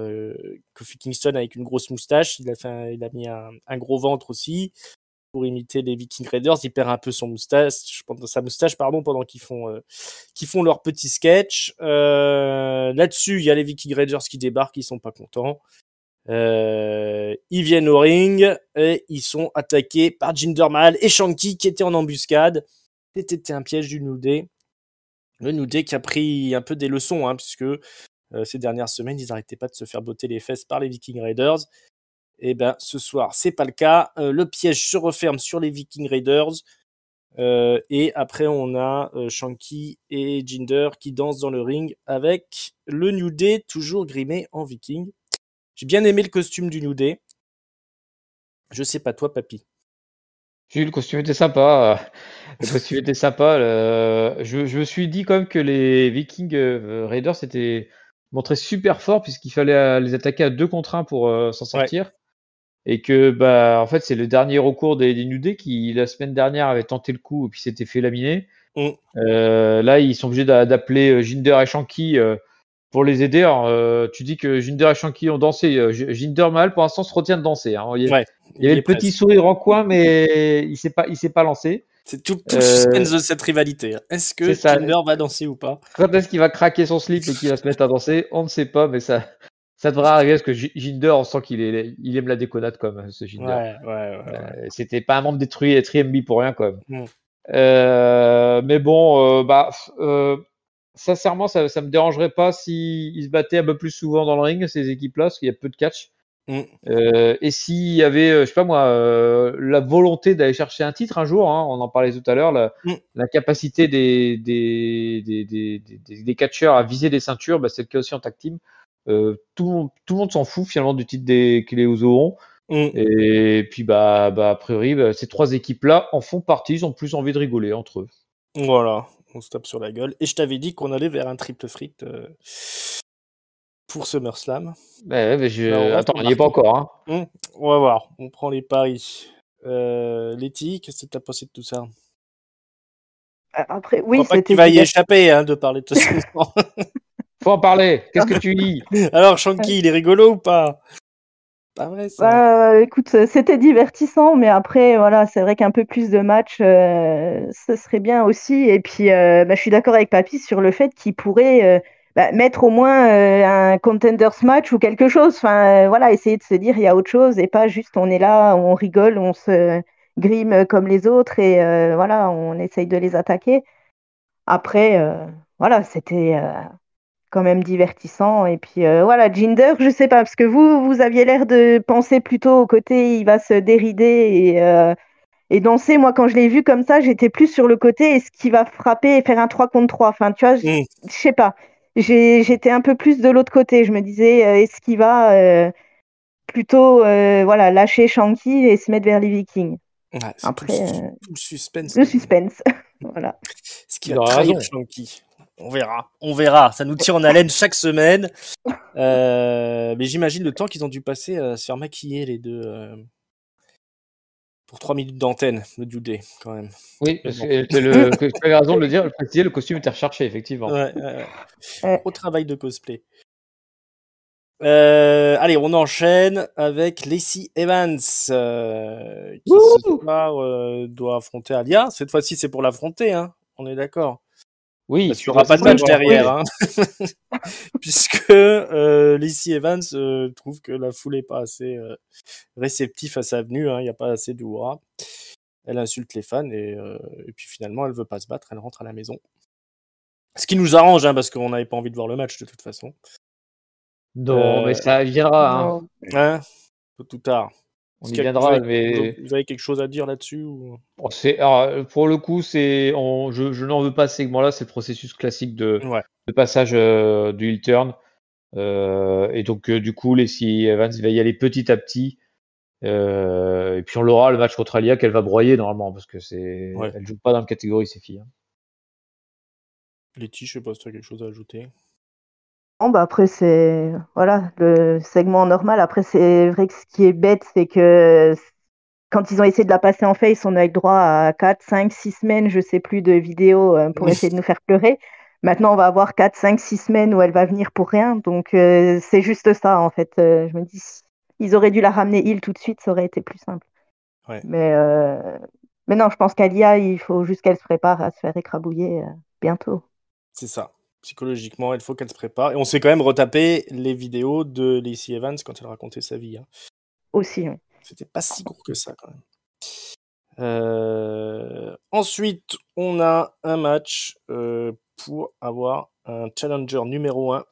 Kofi Kingston avec une grosse moustache. Il a mis un gros ventre aussi pour imiter les Viking Raiders. Il perd un peu sa moustache, pendant qu'ils font leur petit sketch. Là-dessus, il y a les Viking Raiders qui débarquent, ils sont pas contents. Ils viennent au ring et ils sont attaqués par Jinder Mahal et Shanky qui étaient en embuscade. C'était un piège du New Day. Le New Day qui a pris un peu des leçons, hein, puisque ces dernières semaines, ils n'arrêtaient pas de se faire botter les fesses par les Viking Raiders. Et ben, ce soir, c'est pas le cas. Le piège se referme sur les Viking Raiders. Et après, on a Shanky et Jinder qui dansent dans le ring avec le New Day, toujours grimé en Viking. J'ai bien aimé le costume du New Day. Je sais pas toi, papy. Oui, le costume était sympa. Je me suis dit quand même que les Viking Raiders s'étaient montrés super forts puisqu'il fallait les attaquer à 2 contre 1 pour s'en sortir. Et que bah en fait c'est le dernier recours des New Day qui la semaine dernière avait tenté le coup et puis s'était fait laminer. Là ils sont obligés d'appeler Jinder et Shanky pour les aider. Alors, tu dis que Jinder et Shanky ont dansé. Jinder Mahal pour l'instant se retient de danser. Hein. Il y avait le petit sourire en coin mais il s'est pas lancé. C'est tout le suspense de cette rivalité. Est-ce que Jinder va danser ou pas? Quand est-ce qu'il va craquer son slip et qu'il va se mettre à danser? On ne sait pas, mais ça devrait arriver parce que Jinder, on sent qu'il aime la déconnade quand même, ce Jinder. Ouais. C'était pas un membre des 3MB pour rien quand même. Mais bon, sincèrement, ça me dérangerait pas s'ils se battaient un peu plus souvent dans le ring, ces équipes-là, parce qu'il y a peu de catch. Et s'il y avait, je sais pas moi, la volonté d'aller chercher un titre un jour, hein, on en parlait tout à l'heure, la capacité des catcheurs à viser des ceintures, bah, c'est le cas aussi en tag team. Tout le monde s'en fout finalement du titre que les Usos ont. Et puis a priori, ces 3 équipes-là en font partie, ils ont plus envie de rigoler entre eux. Voilà, on se tape sur la gueule. Et je t'avais dit qu'on allait vers un triple threat pour SummerSlam. Attends, on n'y est pas encore. Hein. On va voir, on prend les paris. Letty, qu'est-ce que tu as pensé de tout ça? Après, oui, je crois pas que tu vas y échapper de parler de tout ça. Faut en parler. Qu'est-ce que tu dis? Alors, Shanky, il est rigolo ou pas? Pas vrai, ça. Écoute, c'était divertissant, mais après, voilà, c'est vrai qu'un peu plus de matchs, ce serait bien aussi. Et puis, je suis d'accord avec Papy sur le fait qu'il pourrait mettre au moins un contenders match ou quelque chose. Enfin, voilà, essayer de se dire il y a autre chose et pas juste on est là, on rigole, on se grime comme les autres et voilà, on essaye de les attaquer. Après, voilà, c'était quand même divertissant. Et puis voilà, Jinder, je sais pas, parce que vous aviez l'air de penser plutôt au côté il va se dérider et danser. Moi, quand je l'ai vu comme ça, j'étais plus sur le côté est-ce qu'il va frapper et faire un 3 contre 3. Enfin, tu vois, je sais pas. J'étais un peu plus de l'autre côté. Je me disais, est-ce qu'il va plutôt voilà, lâcher Shanky et se mettre vers les Vikings. Après, tout le suspense. Le suspense. Voilà. Ce qui va trahir Shanky. On verra. Ça nous tire en haleine chaque semaine. Mais j'imagine le temps qu'ils ont dû passer à se faire maquiller les deux pour 3 minutes d'antenne, le New Day, quand même. Oui, parce que tu as raison de le dire, le costume était recherché, effectivement. Gros travail de cosplay. Allez, on enchaîne avec Lacey Evans, qui ce soir doit affronter Alia. Cette fois-ci, c'est pour l'affronter, hein. On est d'accord. Oui, Parce qu'il n'y aura pas de match derrière, hein. Puisque Lacey Evans trouve que la foule n'est pas assez réceptive à sa venue, hein. Il n'y a pas assez de hurrah. Elle insulte les fans et puis finalement, elle veut pas se battre. Elle rentre à la maison. Ce qui nous arrange, hein, parce qu'on n'avait pas envie de voir le match de toute façon. Non, mais ça viendra. Hein. Hein, tôt ou tard. On y viendra, mais vous avez quelque chose à dire là-dessus ou... alors, pour le coup, je n'en veux pas ce segment-là. C'est le processus classique de passage du heel turn. Et donc, du coup, Lacey Evans va y aller petit à petit. Et puis, on l'aura le match contre Alia qu'elle va broyer normalement parce que elle joue pas dans la catégorie ces filles. Hein. Letty, je sais pas si tu as quelque chose à ajouter. Bon, bah après, c'est voilà, le segment normal. Après, c'est vrai que ce qui est bête, c'est que quand ils ont essayé de la passer en face, on a eu le droit à 4, 5, 6 semaines, je sais plus, de vidéos pour essayer de nous faire pleurer. Maintenant, on va avoir 4, 5, 6 semaines où elle va venir pour rien. Donc, c'est juste ça, en fait. Je me dis, ils auraient dû la ramener heel tout de suite, ça aurait été plus simple. Ouais. Mais non, je pense qu'Alia, il faut juste qu'elle se prépare à se faire écrabouiller bientôt. C'est ça. Psychologiquement, il faut qu'elle se prépare. Et on s'est quand même retapé les vidéos de Lacey Evans quand elle racontait sa vie. Hein. Aussi, oui. C'était pas si court que ça, quand même. Ensuite, on a un match pour avoir un challenger numéro 1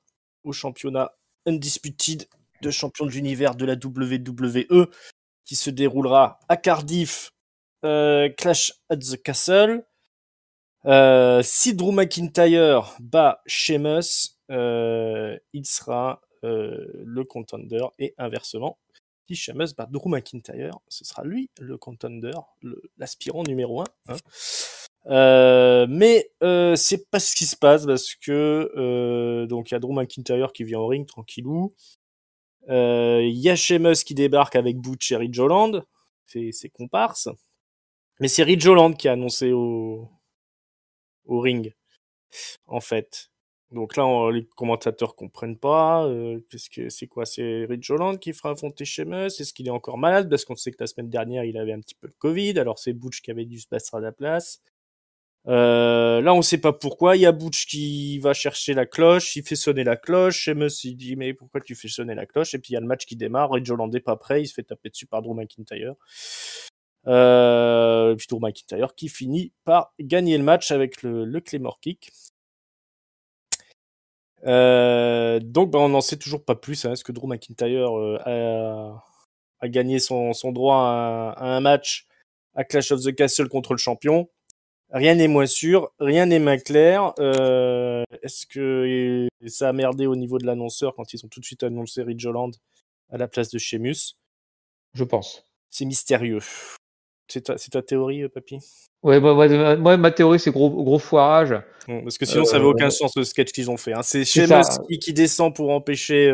au championnat Undisputed de champion de l'univers de la WWE qui se déroulera à Cardiff, Clash at the Castle. Si Drew McIntyre bat Sheamus, il sera le contender et inversement. Si Sheamus bat Drew McIntyre, ce sera lui le contender, l'aspirant numéro 1. Hein. Mais c'est pas ce qui se passe parce que donc il y a Drew McIntyre qui vient au ring tranquillou. Il y a Sheamus qui débarque avec Butch et Ridge Holland, c'est comparse. Mais c'est Ridge Holland qui a annoncé au ring, en fait. Donc là, les commentateurs comprennent pas. C'est quoi? C'est Ridge Holland qui fera affronter Sheamus? Est-ce qu'il est encore malade? Parce qu'on sait que la semaine dernière, il avait un petit peu le Covid. Alors c'est Butch qui avait dû se battre à la place. Là, on sait pas pourquoi. Il y a Butch qui va chercher la cloche. Il fait sonner la cloche. Sheamus, il dit, mais pourquoi tu fais sonner la cloche? Et puis il y a le match qui démarre. Ridge Holland est pas prêt. Il se fait taper dessus par Drew McIntyre. Puis Drew McIntyre qui finit par gagner le match avec le Claymore Kick. Donc on n'en sait toujours pas plus. Hein. Est-ce que Drew McIntyre a gagné son droit à un match à Clash of the Castle contre le champion? Rien n'est moins sûr, rien n'est moins clair. Est-ce que ça a merdé au niveau de l'annonceur quand ils ont tout de suite annoncé Ridge Holland à la place de Sheamus? Je pense. C'est mystérieux. C'est ta théorie, Papy? Ouais, moi, ma théorie, c'est gros foirage. Parce que sinon, ça n'avait aucun sens le sketch qu'ils ont fait. Hein. C'est Sheamus qui descend pour empêcher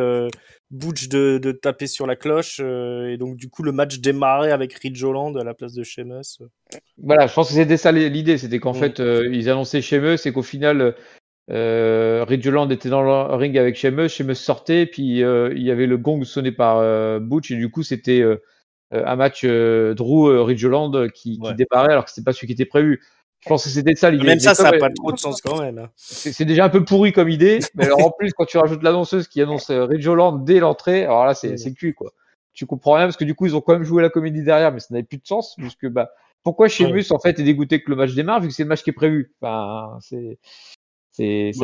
Butch de taper sur la cloche. Et donc, du coup, le match démarrait avec Ridge Holland à la place de Sheamus. Voilà, je pense que c'était ça l'idée. C'était qu'en fait, ils annonçaient Sheamus et qu'au final, Ridge Holland était dans le ring avec Sheamus. Sheamus sortait, puis il y avait le gong sonné par Butch. Et du coup, c'était un match Drew Ridge Holland qui démarrait alors que c'était pas celui qui était prévu. Je pense que c'était ça l'idée. Même ça n'a pas trop de sens quand même. Hein. C'est déjà un peu pourri comme idée, mais alors en plus quand tu rajoutes l'annonceuse qui annonce Ridge Holland dès l'entrée, alors là c'est cul quoi. Tu comprends rien parce que du coup ils ont quand même joué la comédie derrière, mais ça n'avait plus de sens puisque pourquoi Sheamus en fait est dégoûté que le match démarre vu que c'est le match qui est prévu. Enfin ça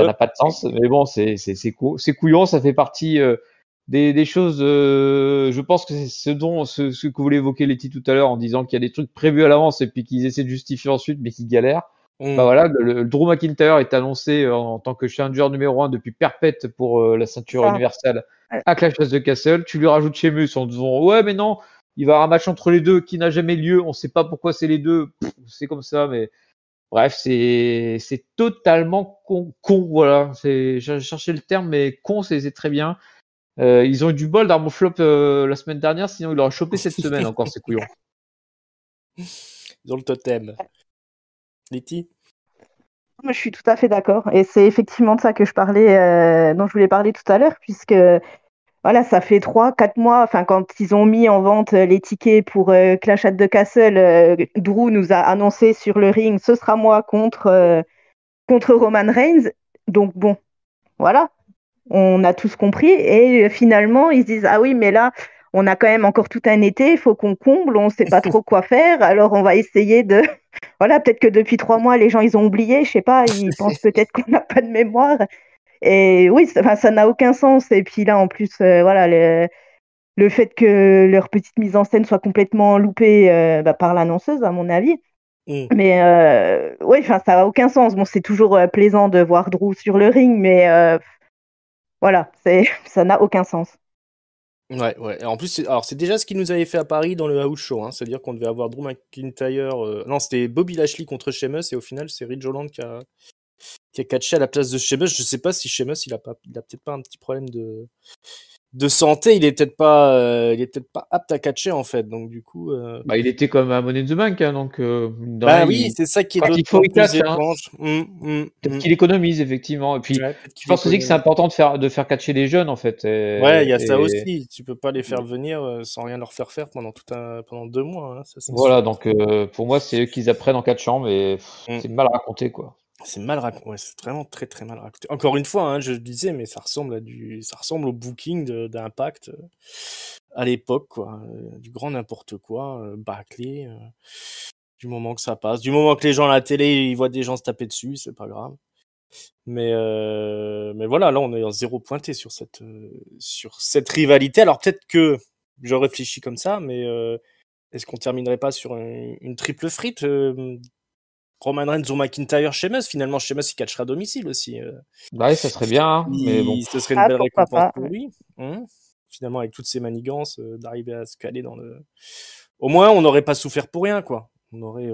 n'a pas de sens, mais bon c'est couillon, ça fait partie des choses, je pense que c'est ce que vous voulez évoquer Letty tout à l'heure en disant qu'il y a des trucs prévus à l'avance et puis qu'ils essaient de justifier ensuite mais qui galèrent. Voilà, le Drew McIntyre est annoncé en tant que challenger numéro 1 depuis perpète pour la ceinture universelle à Clash of the Castle. Tu lui rajoutes Sheamus en disant ouais mais non, il va y avoir un match entre les deux qui n'a jamais lieu, on sait pas pourquoi c'est les deux, c'est comme ça mais bref, c'est totalement con, voilà, j'ai cherché le terme mais con c'est très bien. Ils ont eu du bol d'Armo Flop la semaine dernière, sinon il aurait chopé cette semaine encore, ces couillons. Ils ont le totem. Letty? Je suis tout à fait d'accord. Et c'est effectivement de ça que dont je voulais parler tout à l'heure, puisque voilà, ça fait 3, 4 mois, enfin, quand ils ont mis en vente les tickets pour Clash at the Castle, Drew nous a annoncé sur le ring, ce sera moi contre Roman Reigns. Donc bon, voilà, on a tous compris. Et finalement, ils se disent, ah oui, mais là, on a quand même encore tout un été, il faut qu'on comble, on ne sait pas trop quoi faire, alors on va essayer de... Voilà, peut-être que depuis 3 mois, les gens, ils ont oublié, je sais pas, ils pensent peut-être qu'on n'a pas de mémoire. Et oui, enfin, ça n'a aucun sens. Et puis là, en plus, voilà, le fait que leur petite mise en scène soit complètement loupée par l'annonceuse, à mon avis. Mm. Mais oui, enfin, ça n'a aucun sens. Bon, c'est toujours plaisant de voir Drew sur le ring, mais voilà, ça n'a aucun sens. Ouais, ouais. Et en plus, alors c'est déjà ce qu'ils nous avaient fait à Paris dans le house show, hein. C'est-à-dire qu'on devait avoir Drew McIntyre. Non, c'était Bobby Lashley contre Sheamus, et au final, c'est Ridge Holland qui a catché à la place de Sheamus. Je sais pas si Sheamus, il a peut-être pas un petit problème de santé. Il est peut-être pas apte à catcher en fait. Donc du coup, Bah, il était comme à Money in the Bank, hein, donc mine de bah rien, oui, c'est ça qui est quand il d'autant faut, il plus catch, hein. étrange. Peut-être qu'il économise, effectivement. Et puis, Ouais, peut-être je qu'il pense aussi que c'est économise. important de faire catcher les jeunes, en fait. Ouais, il y a ça Et aussi. Tu peux pas les faire venir sans rien leur faire faire pendant 2 mois, hein, ça c'est sûr. voilà, donc pour moi, c'est eux qui apprennent en catchant, mais Mm. c'est mal raconté, quoi. C'est mal raconté. Ouais, c'est vraiment très très mal raconté. Encore une fois, hein, je le disais, mais ça ressemble au booking d'Impact à l'époque, quoi. Du grand n'importe quoi, bâclé. Du moment que ça passe, du moment que les gens à la télé ils voient des gens se taper dessus, c'est pas grave. Mais voilà, là on est en zéro pointé sur cette rivalité. Alors peut-être que je réfléchis comme ça, mais est-ce qu'on terminerait pas sur une triple frite, Roman Reigns ou McIntyre, Sheamus? Finalement, Sheamus il catchera à domicile aussi. Bah ouais, ça serait bien, hein, mais bon. Ce serait une Ah, belle pourquoi récompense pas. pour lui. Hein. Finalement, avec toutes ces manigances, d'arriver à se caler dans le. Au moins, on n'aurait pas souffert pour rien, quoi. On aurait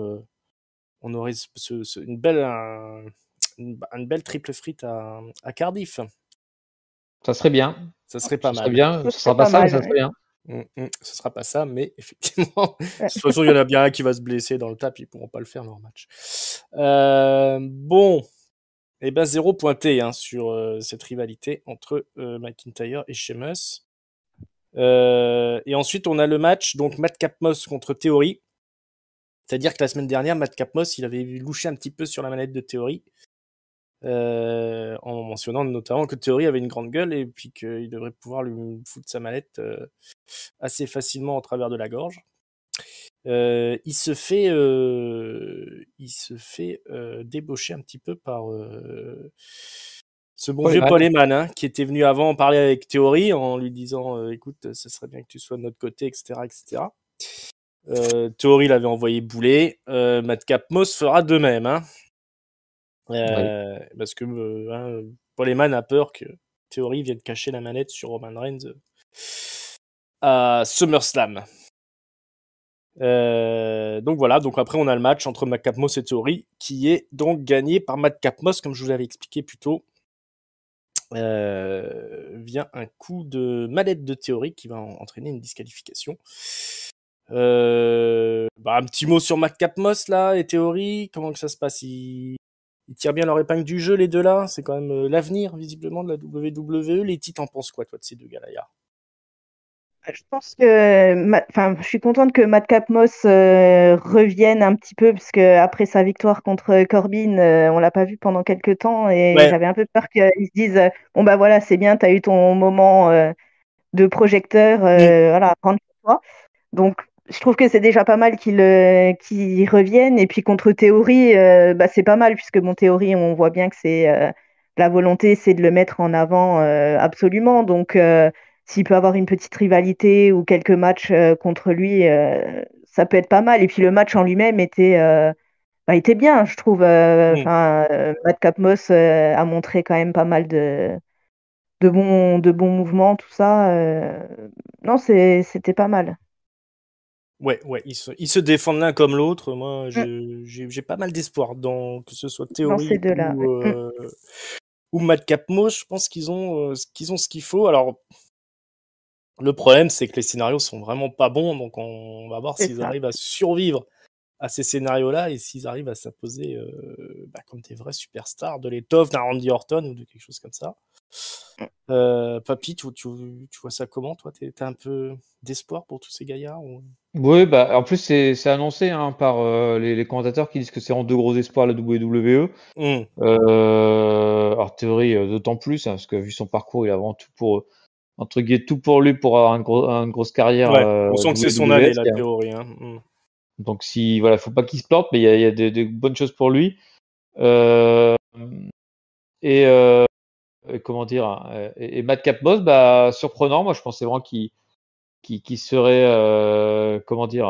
une belle triple frite à Cardiff. Ça serait bien. Ça serait pas Ça serait mal. bien. Ce Ce serait sera pas pas ça, mais mal, ça serait ouais. bien. Ce sera pas ça, mais effectivement, de Ouais. toute façon, il y en a bien un qui va se blesser dans le tas, puis ils pourront pas le faire leur match. Bon, et ben 0 pointé hein, sur cette rivalité entre McIntyre et Sheamus. Et ensuite, on a le match, donc Matt Capmos contre Theory. C'est-à-dire que la semaine dernière, Matt Capmos, il avait louché un petit peu sur la manette de Theory, en mentionnant notamment que Theory avait une grande gueule et puis qu'il devrait pouvoir lui foutre sa manette assez facilement au travers de la gorge. Il se fait débaucher un petit peu par ce bon Paul vieux Heyman. Paul Heyman, hein, qui était venu avant parler avec Theory en lui disant écoute, ce serait bien que tu sois de notre côté, etc. etc. Theory l'avait envoyé bouler. Matt Capmos fera de même. Hein. Oui. Parce que Paul Heyman a peur que Theory vienne cacher la manette sur Roman Reigns à SummerSlam. Donc voilà, donc après on a le match entre Matt Capmos et Theory qui est donc gagné par Matt Capmos, comme je vous l'avais expliqué plus tôt, via un coup de manette de Theory qui va entraîner une disqualification. Un petit mot sur Matt Capmos là et Theory, comment que ça se passe? Ils tirent bien leur épingle du jeu les deux là, c'est quand même l'avenir visiblement de la WWE. Les titres, t'en penses quoi toi de ces deux gars-là? Je pense que, enfin, je suis contente que Matt Capmos revienne un petit peu, parce que après sa victoire contre Corbin, on l'a pas vu pendant quelques temps, et Ouais. j'avais un peu peur qu'ils se disent, bon bah voilà, c'est bien, t'as eu ton moment de projecteur, voilà, prends sur toi. Donc, je trouve que c'est déjà pas mal qu'il revienne. Et puis contre Théorie, c'est pas mal, puisque bon, Théorie, on voit bien que c'est la volonté, c'est de le mettre en avant absolument. Donc, s'il peut avoir une petite rivalité ou quelques matchs contre lui, ça peut être pas mal. Et puis le match en lui-même était bien, je trouve. Matt Capmos a montré quand même pas mal de bons mouvements, tout ça. Non, c'était pas mal. Ouais, ils se défendent l'un comme l'autre. Moi, Mm. j'ai pas mal d'espoir dans que ce soit Dans ces Theory deux-là, ouais. ou Matt Capmos. Je pense qu'ils ont ce qu'il faut. Alors, le problème, c'est que les scénarios sont vraiment pas bons, donc on va voir C'est s'ils ça. arrivent à survivre à ces scénarios-là et s'ils arrivent à s'imposer comme des vrais superstars de l'étoffe d'un Randy Orton ou de quelque chose comme ça. Papy, tu vois ça comment, toi? T'as un peu d'espoir pour tous ces gaillards ou... Oui, bah, en plus, c'est annoncé par les commentateurs qui disent que c'est en deux gros espoirs la WWE. En théorie, d'autant plus, hein, parce que vu son parcours, il a vraiment tout pour, entre guillemets, tout pour lui pour avoir une grosse carrière Ouais, on sent que c'est son année, WWF. la théorie. Hein. Donc, si, voilà, faut pas qu'il se plante, mais il y a des bonnes choses pour lui. Euh, et, comment dire, hein, et Madcap Moss, bah, surprenant. Moi, je pensais vraiment qu'il serait, comment dire,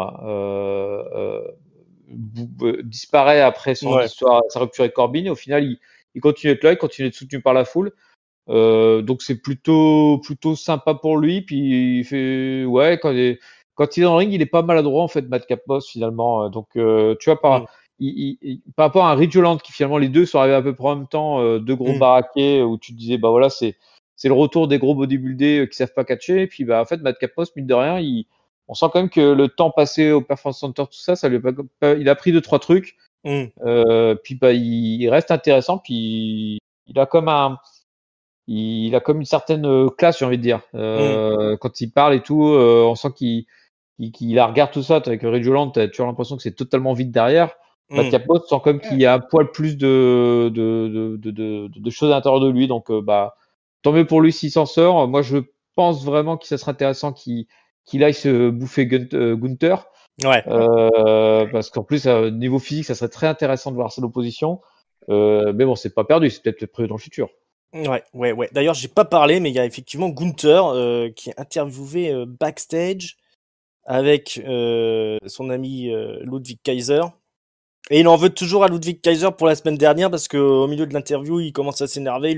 disparaît après son Ouais. histoire, sa rupture avec Corbin. Et au final, il continue d'être là, il continue d'être soutenu par la foule. Donc c'est plutôt sympa pour lui. Puis il fait, ouais, quand il est dans le ring, il est pas maladroit en fait, Madcap Moss finalement. Donc tu vois, par rapport à un Ridge Holland qui finalement les deux sont arrivés à peu près en même temps, deux gros baraqués où tu te disais bah voilà c'est le retour des gros bodybuildés qui savent pas catcher. Et puis bah en fait Madcap Moss, mine de rien, on sent quand même que le temps passé au Performance Center, tout ça lui a il a pris 2-3 trucs. Puis bah il reste intéressant. Puis il a comme une certaine classe, j'ai envie de dire. Quand il parle et tout, on sent qu'il la regarde tout ça. Avec Ridge Holland, t'as toujours l'impression que c'est totalement vide derrière. Madcap Moss sent comme qu'il y a un poil plus de choses à l'intérieur de lui. Donc, bah, tant mieux pour lui s'il s'en sort. Moi, je pense vraiment que ça serait intéressant qu'il aille se bouffer Gunther. Ouais. Parce qu'en plus, niveau physique, ça serait très intéressant de voir cette opposition. Mais bon, c'est pas perdu. C'est peut-être prévu dans le futur. Ouais. D'ailleurs, j'ai pas parlé, mais il y a effectivement Gunther qui est interviewé backstage avec son ami Ludwig Kaiser. Et il en veut toujours à Ludwig Kaiser pour la semaine dernière parce qu'au milieu de l'interview, il commence à s'énerver,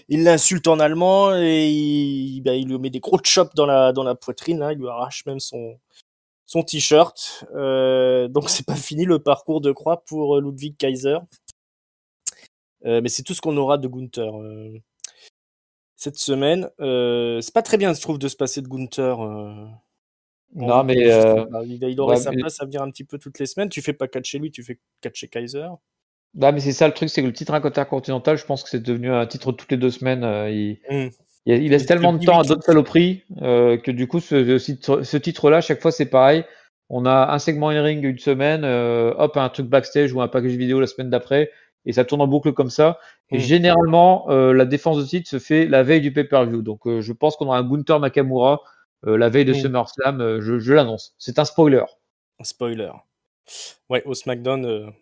il l'insulte en allemand et il lui met des gros chops dans la poitrine, là, il lui arrache même son t-shirt. Donc c'est pas fini le parcours de croix pour Ludwig Kaiser. Mais c'est tout ce qu'on aura de Gunther cette semaine. C'est pas très bien, je trouve, de se passer de Gunther. Non, mais Il aurait sa place à venir un petit peu toutes les semaines. Tu fais pas 4 chez lui, tu fais 4 chez Kaiser. bah, mais c'est ça le truc, c'est que le titre intercontinental, je pense que c'est devenu un titre toutes les 2 semaines. Il laisse tellement de temps à d'autres saloperies que du coup, ce titre-là, chaque fois, c'est pareil. On a un segment in-ring une semaine, hop, un truc backstage ou un package vidéo la semaine d'après, et ça tourne en boucle comme ça. Et généralement, la défense de titre se fait la veille du pay-per-view. Donc, je pense qu'on aura un Gunther Nakamura la veille de SummerSlam. Je l'annonce. C'est un spoiler. Un spoiler. Ouais, au SmackDown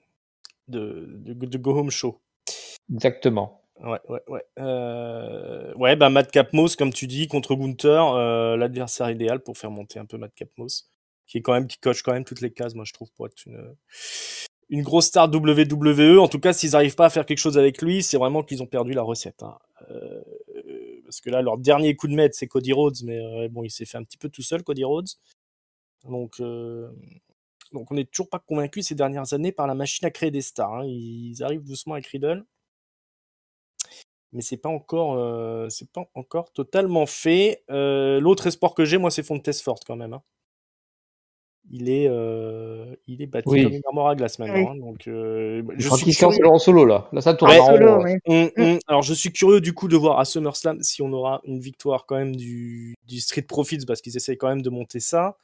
de Go Home Show. Exactement. Ouais, bah Madcap Moss, comme tu dis, contre Gunther, l'adversaire idéal pour faire monter un peu Madcap Moss, qui coche quand même toutes les cases, moi je trouve, pour être une grosse star WWE. En tout cas, s'ils n'arrivent pas à faire quelque chose avec lui, c'est vraiment qu'ils ont perdu la recette. Hein. Parce que là, leur dernier coup de maître, c'est Cody Rhodes, mais bon, il s'est fait un petit peu tout seul, Cody Rhodes. Donc on n'est toujours pas convaincu ces dernières années par la machine à créer des stars. Hein. Ils arrivent doucement avec Riddle. Mais c'est pas encore totalement fait. L'autre espoir que j'ai, moi, c'est Fontes Ford quand même. Hein. Il est bâti comme une armoire à glace maintenant. Hein, donc, je crois qu'il se lance en solo là. Là, ça tourne en solo. Alors, je suis curieux du coup de voir à SummerSlam si on aura une victoire quand même du Street Profits parce qu'ils essayent quand même de monter ça.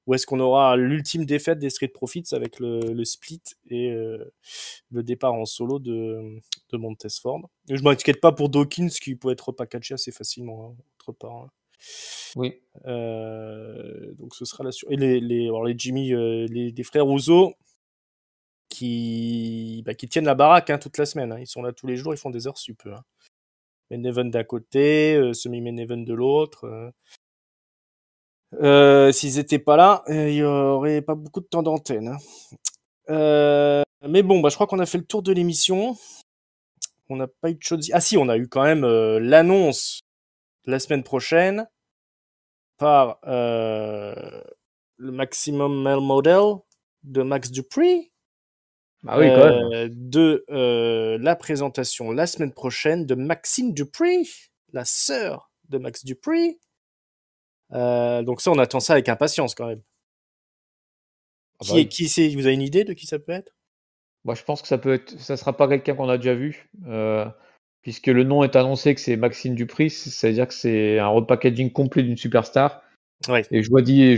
Ou est-ce qu'on aura l'ultime défaite des Street Profits avec le split et le départ en solo de Montez Ford. Et je m'inquiète pas pour Dawkins qui peut être repackagé assez facilement, hein, autre part. Hein. Oui. Donc ce sera la et les Jimmy, les frères Ouzo qui tiennent la baraque hein, toute la semaine. Hein. Ils sont là tous les jours, ils font des heures sup. Hein. Main event d'un côté, semi-main event de l'autre. S'ils étaient pas là, il y aurait pas beaucoup de temps d'antenne. Hein. Mais bon, je crois qu'on a fait le tour de l'émission. On n'a pas eu de choses. Ah si, on a eu quand même l'annonce la semaine prochaine par le Maximum Male Model de Max Dupree. Ah oui, quand même. De la présentation la semaine prochaine de Maxine Dupree, la sœur de Max Dupree. Donc ça, on attend ça avec impatience quand même. Qui c'est? Vous avez une idée de qui ça peut être? Moi, je pense que ça sera pas quelqu'un qu'on a déjà vu. puisque le nom est annoncé que c'est Maxime Dupri, c'est-à-dire que c'est un repackaging complet d'une superstar. Ouais. Et je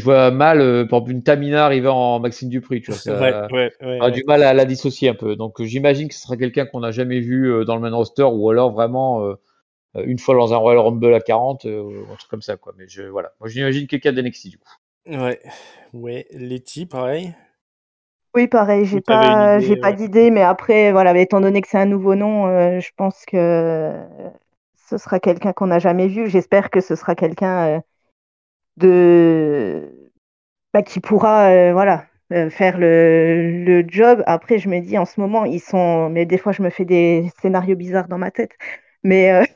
vois mal, par exemple, une Tamina arriver en Maxime Dupri, tu vois, ça a du mal à la dissocier un peu. Donc j'imagine que ce sera quelqu'un qu'on n'a jamais vu dans le main roster, ou alors vraiment une fois dans un Royal Rumble à 40, un truc comme ça, quoi. Mais voilà. Moi, j'imagine quelqu'un d'NXT, du coup. Ouais. Letty, pareil. Oui, pareil, j'ai pas d'idée, mais après, voilà, étant donné que c'est un nouveau nom, je pense que ce sera quelqu'un qu'on n'a jamais vu. J'espère que ce sera quelqu'un qui pourra, voilà, faire le job. Après, je me dis, en ce moment, mais des fois, je me fais des scénarios bizarres dans ma tête, mais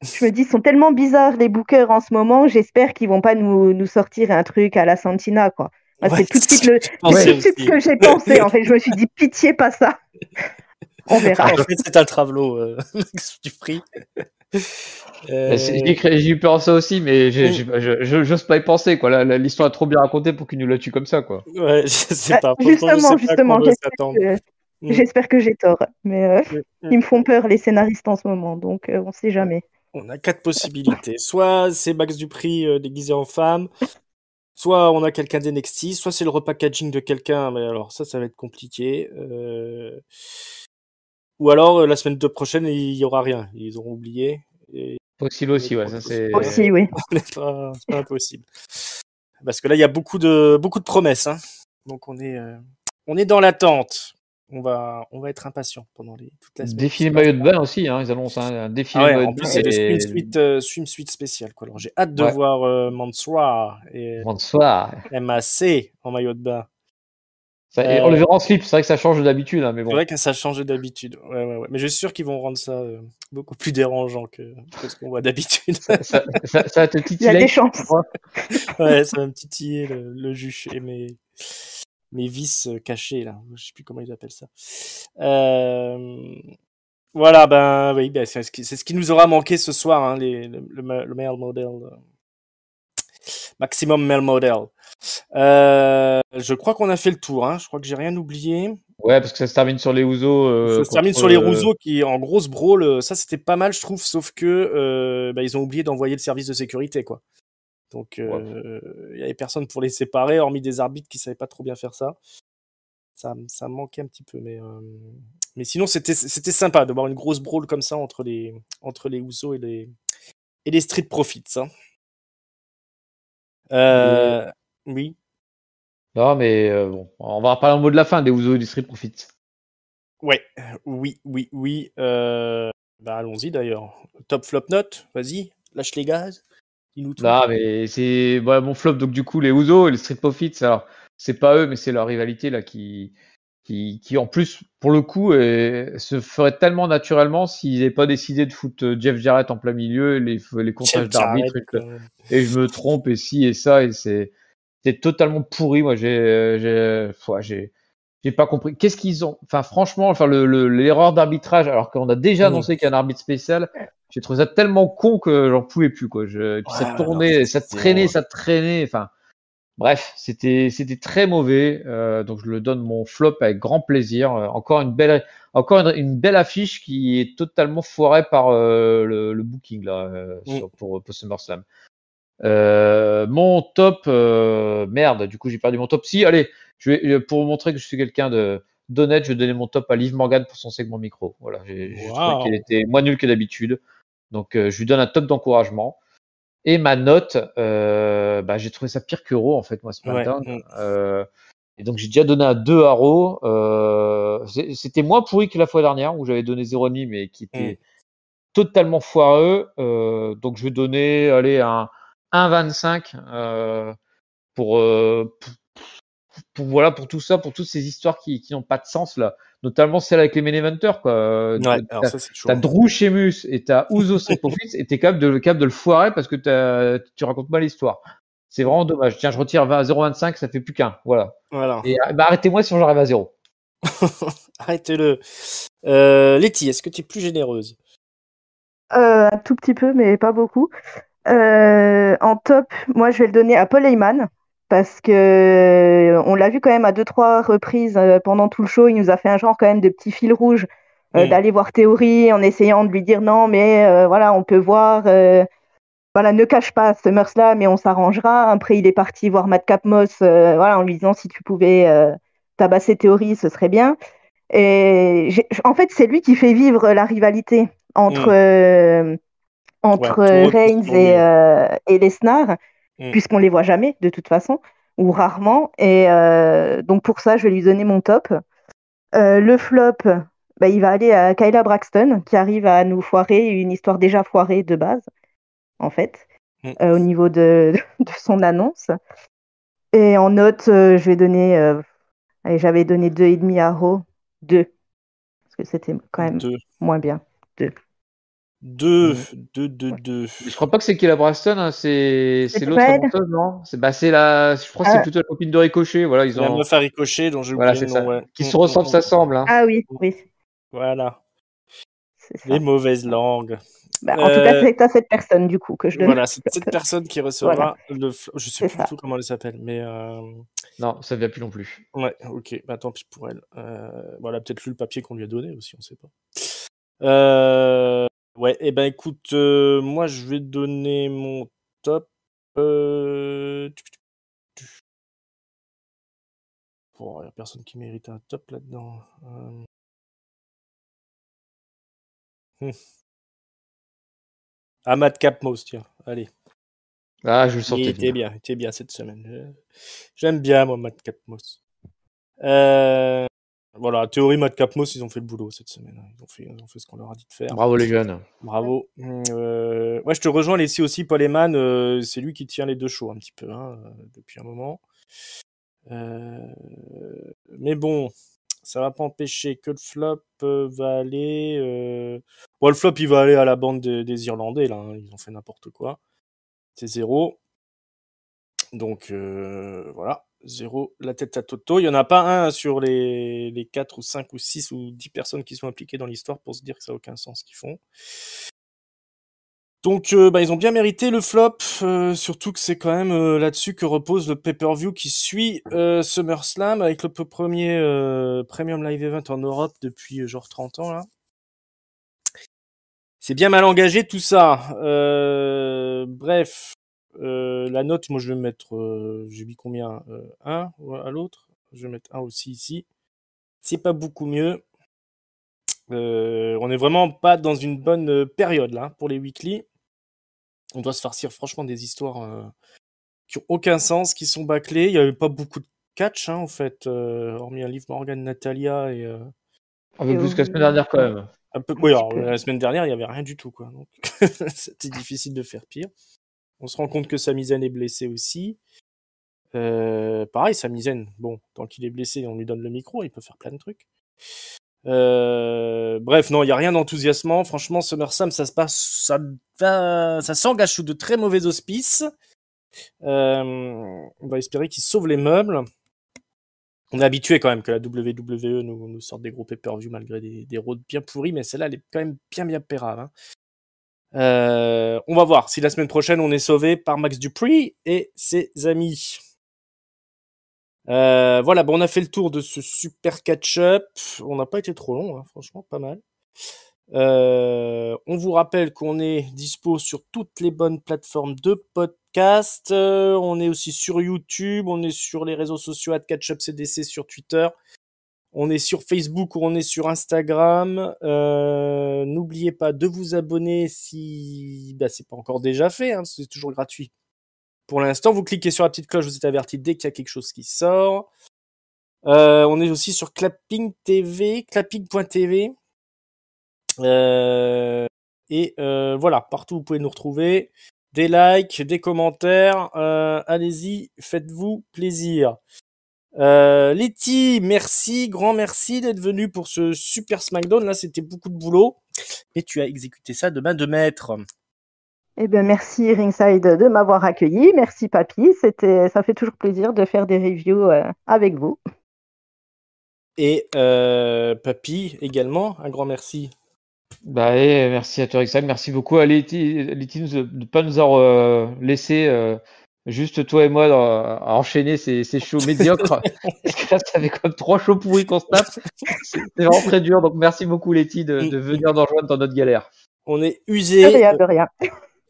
je me dis, ils sont tellement bizarres, les bookers, en ce moment, j'espère qu'ils vont pas nous sortir un truc à la Santina, quoi. C'est tout de suite ce que j'ai pensé. En fait, je me suis dit, pitié, pas ça. On verra. En fait, c'est un travelot, Max Dupri. J'ai eu peur de ça aussi, mais j'ose pas y penser, quoi. L'histoire est trop bien racontée pour qu'ils nous la tuent comme ça, quoi. Ouais, je sais pas. Justement, j'espère que j'ai tort. Mais ils me font peur, les scénaristes, en ce moment. Donc, on sait jamais. On a 4 possibilités. Soit c'est Max Dupri déguisé en femme, soit on a quelqu'un d'NXT, soit c'est le repackaging de quelqu'un, mais alors ça va être compliqué. Ou alors la semaine prochaine, il y aura rien. Ils auront oublié. Possible aussi, ouais. Ça, c'est... Aussi, oui. C'est pas impossible. Parce que là, il y a beaucoup de promesses. Hein. Donc on est dans l'attente. On va être impatient pendant toute la semaine. Défilé maillot de bain aussi, hein, ils annoncent un défilé maillot de bain. En plus, c'est le swim suite spécial. Quoi. Alors, j'ai hâte de voir Mansour et MAC en maillot de bain. On le verra en slip, c'est vrai que ça change d'habitude, hein, mais bon. C'est vrai que ça change d'habitude. Ouais. Mais je suis sûr qu'ils vont rendre ça beaucoup plus dérangeant que ce qu'on voit d'habitude. Ça va te titiller. Il y a des chances. Ouais, ça va me titiller le juche et mes vis cachés là. Je sais plus comment ils appellent ça. Voilà, oui, c'est ce qui nous aura manqué ce soir, hein, le male model, maximum male model. Je crois qu'on a fait le tour, hein. Je crois que j'ai rien oublié. Ouais, parce que ça se termine sur les Usos. Ça se termine sur les Usos qui, en grosse brawl, ça c'était pas mal, je trouve, sauf que ils ont oublié d'envoyer le service de sécurité, quoi. Donc il y avait personne pour les séparer, hormis des arbitres qui savaient pas trop bien faire ça. Ça me manquait un petit peu, mais sinon c'était sympa de voir une grosse brawl comme ça entre les Usos et les Street Profits. Hein. Oui. Non, mais bon, on va parler en mot de la fin des Usos et des Street Profits. Ouais, oui. Allons-y d'ailleurs. Top flop note, vas-y, lâche les gaz. Dis-nous tout. Non, mais c'est mon flop. Donc du coup, les Usos et les Street Profits, alors c'est pas eux, mais c'est leur rivalité là qui en plus, pour le coup, se ferait tellement naturellement s'ils n'avaient pas décidé de foutre Jeff Jarrett en plein milieu, les comptages d'arbitres, et je me trompe, et ci et ça, et c'est totalement pourri. Moi, j'ai pas compris. Qu'est-ce qu'ils ont, enfin, franchement, l'erreur d'arbitrage, alors qu'on a déjà annoncé qu'il y a un arbitre spécial, j'ai trouvé ça tellement con que j'en pouvais plus, quoi. Et puis ça tournait, ça traînait, enfin. Bref, c'était très mauvais, donc je le donne mon flop avec grand plaisir. Encore une belle affiche qui est totalement foirée par le booking là pour SummerSlam. Mon top, merde, du coup j'ai perdu mon top. Si, allez, pour vous montrer que je suis quelqu'un d'honnête, je vais donner mon top à Liv Morgan pour son segment micro. Voilà, j'ai trouvé qu'elle était moins nulle que d'habitude, donc je lui donne un top d'encouragement. Et ma note, j'ai trouvé ça pire que Raw en fait, moi, SmackDown. Et donc j'ai déjà donné un 2 à Raw. C'était moins pourri que la fois dernière où j'avais donné 0,5 mais qui était totalement foireux. Donc je vais donner, allez, un 1,25 pour tout ça, pour toutes ces histoires qui n'ont pas de sens là, notamment celle avec les main eventers, quoi. Ouais, alors ça c'est chaud. T'as Drew Sheamus et t'as Usos Street Profits et t'es capable de le foirer parce que tu racontes mal l'histoire. C'est vraiment dommage. Tiens, je retire 0,25, ça fait plus qu'un. Voilà. Et arrêtez-moi si j'arrive à 0. Arrêtez-le. Letty, est-ce que tu es plus généreuse? Un tout petit peu, mais pas beaucoup. En top, moi je vais le donner à Paul Heyman parce que on l'a vu quand même à 2-3 reprises pendant tout le show. Il nous a fait un genre quand même de petit fil rouge d'aller voir Theory en essayant de lui dire non, mais voilà, on peut voir, voilà, ne cache pas SummerSlam et on s'arrangera. Après, il est parti voir Madcap Moss, voilà, en lui disant si tu pouvais tabasser Theory, ce serait bien. Et en fait, c'est lui qui fait vivre la rivalité entre, tout repose Reigns sur lui, et Lesnar, Mm. puisqu'on les voit jamais de toute façon, ou rarement. Et donc pour ça, je vais lui donner mon top. Le flop, bah, il va aller à Kyla Braxton, qui arrive à nous foirer une histoire déjà foirée de base, en fait, au niveau de son annonce. Et en note, je vais donner, allez, j'avais donné 2,5 à Raw, 2, parce que c'était quand même 2. moins bien. 2. 2. Mm. 2, 2, Ouais. 2. Je crois pas que c'est Kayla Braxton, hein, c'est C'est l'autre Fred. annonceuse, non? Je crois que c'est plutôt la copine de Ricochet. Voilà, ils La ont. meuf à Ricochet, dont j'ai Voilà, oublié c'est le nom, ça. ouais. Qui se ressemblent, ça semble. Hein. Ah oui, oui, Voilà, c'est ça. les mauvaises langues. Bah, en tout cas, c'est à cette personne, du coup, que je donne. Voilà, c'est cette personne qui recevra le je sais C'est plus ça. du tout comment elle s'appelle, mais Non, ça ne vient plus non plus. ouais, ok, bah tant pis pour elle. Voilà, peut-être lu le papier qu'on lui a donné aussi, on sait pas. Ouais, et ben écoute, moi je vais donner mon top. Bon, il n'y a personne qui mérite un top là-dedans. Ahmad Capmos, tiens, allez. Ah, je le sentais Il était venir. bien, cette semaine. J'aime bien, moi, Matt Capmos. Voilà, théorie, Matt Capmos, ils ont fait le boulot cette semaine. Ils ont fait ce qu'on leur a dit de faire. Bravo les jeunes. Bravo. Ouais, je te rejoins, Leslie aussi, Paul Heyman, c'est lui qui tient les deux shows un petit peu, hein, depuis un moment. Mais bon, ça va pas empêcher que le flop va aller... Bon, le flop, il va aller à la bande des Irlandais, là. Hein, ils ont fait n'importe quoi. C'est 0. Donc voilà, 0 la tête à Toto. Il n'y en a pas un sur les 4 ou 5 ou 6 ou 10 personnes qui sont impliquées dans l'histoire pour se dire que ça n'a aucun sens ce qu'ils font. Donc ils ont bien mérité le flop, surtout que c'est quand même là-dessus que repose le pay-per-view qui suit SummerSlam avec le premier Premium Live Event en Europe depuis genre 30 ans là. C'est bien mal engagé tout ça. Bref. La note, moi je vais mettre, j'ai mis combien 1 à l'autre. Je vais mettre 1 aussi ici. C'est pas beaucoup mieux. On est vraiment pas dans une bonne période là pour les weekly. On doit se farcir franchement des histoires qui ont aucun sens, qui sont bâclées. Il y avait pas beaucoup de catch en fait, hormis un Liv Morgan, Natalia et Un peu plus que la semaine dernière quand même. un peu. Oui, alors, la semaine dernière il y avait rien du tout quoi. Donc c'était difficile de faire pire. On se rend compte que Sami Zayn est blessé aussi. Pareil, Sami Zayn, bon, tant qu'il est blessé, on lui donne le micro, il peut faire plein de trucs. Bref, non, il n'y a rien d'enthousiasmant. Franchement, SummerSlam, ça s'engage sous de très mauvais auspices. On va espérer qu'ils sauvent les meubles. On est habitué quand même que la WWE nous sorte des gros pay-per-view malgré des roads bien pourris, mais celle-là, elle est quand même bien pérave. Hein. On va voir si la semaine prochaine on est sauvé par Max Dupree et ses amis. Voilà, bon, on a fait le tour de ce super catch-up. On n'a pas été trop long, hein, franchement, pas mal. On vous rappelle qu'on est dispo sur toutes les bonnes plateformes de podcast. On est aussi sur YouTube, on est sur les réseaux sociaux @catchupcdc sur Twitter. On est sur Facebook ou on est sur Instagram. N'oubliez pas de vous abonner si c'est pas encore déjà fait, hein, c'est toujours gratuit. Pour l'instant, vous cliquez sur la petite cloche, vous êtes averti dès qu'il y a quelque chose qui sort. On est aussi sur clapping.tv. Voilà, partout vous pouvez nous retrouver. Des likes, des commentaires. Allez-y, faites-vous plaisir. Letty, merci, grand merci d'être venu pour ce super SmackDown. Là, c'était beaucoup de boulot. Et tu as exécuté ça de main de maître. Eh bien, merci Ringside de m'avoir accueilli. Merci Papy. Ça fait toujours plaisir de faire des reviews avec vous. Et Papy également, un grand merci. Merci à toi Ringside. Merci beaucoup à Letty de ne pas nous avoir laissé Juste toi et moi à enchaîner ces shows médiocres. Parce que là, ça fait comme 3 shows pourris qu'on se tape. C'est vraiment très dur. Donc merci beaucoup Letty de venir nous rejoindre dans notre galère. On est De usé, rien, de rien.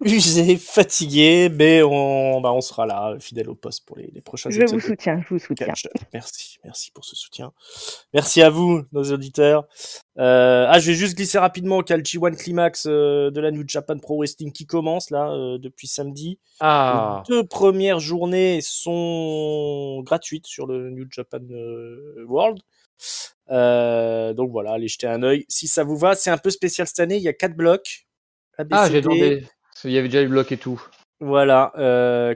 usé, fatigué, mais on sera là, fidèle au poste pour les prochains Je épisodes vous soutiens, je vous soutiens. Catch. Merci pour ce soutien. Merci à vous, nos auditeurs. Je vais juste glisser rapidement qu'il y a le G1 Climax de la New Japan Pro Wrestling qui commence là depuis samedi. Ah, Les 2 premières journées sont gratuites sur le New Japan World. Donc voilà, allez jeter un œil si ça vous va. C'est un peu spécial cette année. Il y a 4 blocs. j'ai demandé. Il y avait déjà les blocs et tout. Voilà,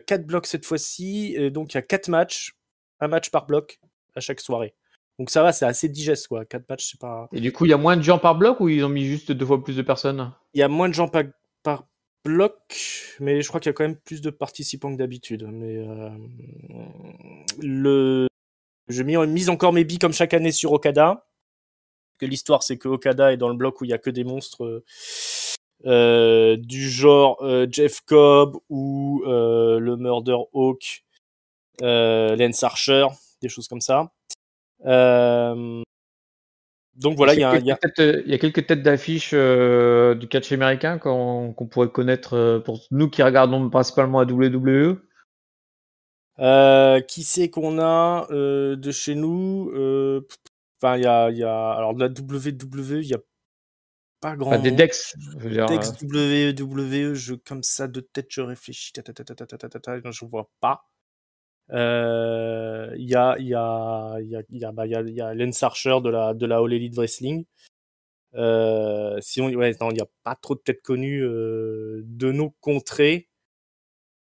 4 blocs cette fois-ci. Et donc il y a 4 matchs, un match par bloc à chaque soirée. Donc ça va, c'est assez digeste quoi. 4 matchs, c'est pas. Et du coup, il y a moins de gens par bloc ou ils ont mis juste 2 fois plus de personnes? Il y a moins de gens par bloc, mais je crois qu'il y a quand même plus de participants que d'habitude. Mais je mise encore mes billes comme chaque année sur Okada. Que l'histoire, c'est que Okada est dans le bloc où il y a que des monstres du genre Jeff Cobb ou le Murder Hawk, Lance Archer, des choses comme ça. Donc voilà, il y a quelques têtes d'affiche du catch américain qu'on pourrait connaître pour nous qui regardons principalement la WWE. Qui c'est qu'on a de chez nous? Enfin, il y a alors de la WWE, il y a pas grand Des monde. Dex. Dex WWE, comme ça de tête, je réfléchis. Je vois pas. Il y a Lance Archer de la All Elite Wrestling. Sinon, ouais, non, il y a pas trop de têtes connues de nos contrées.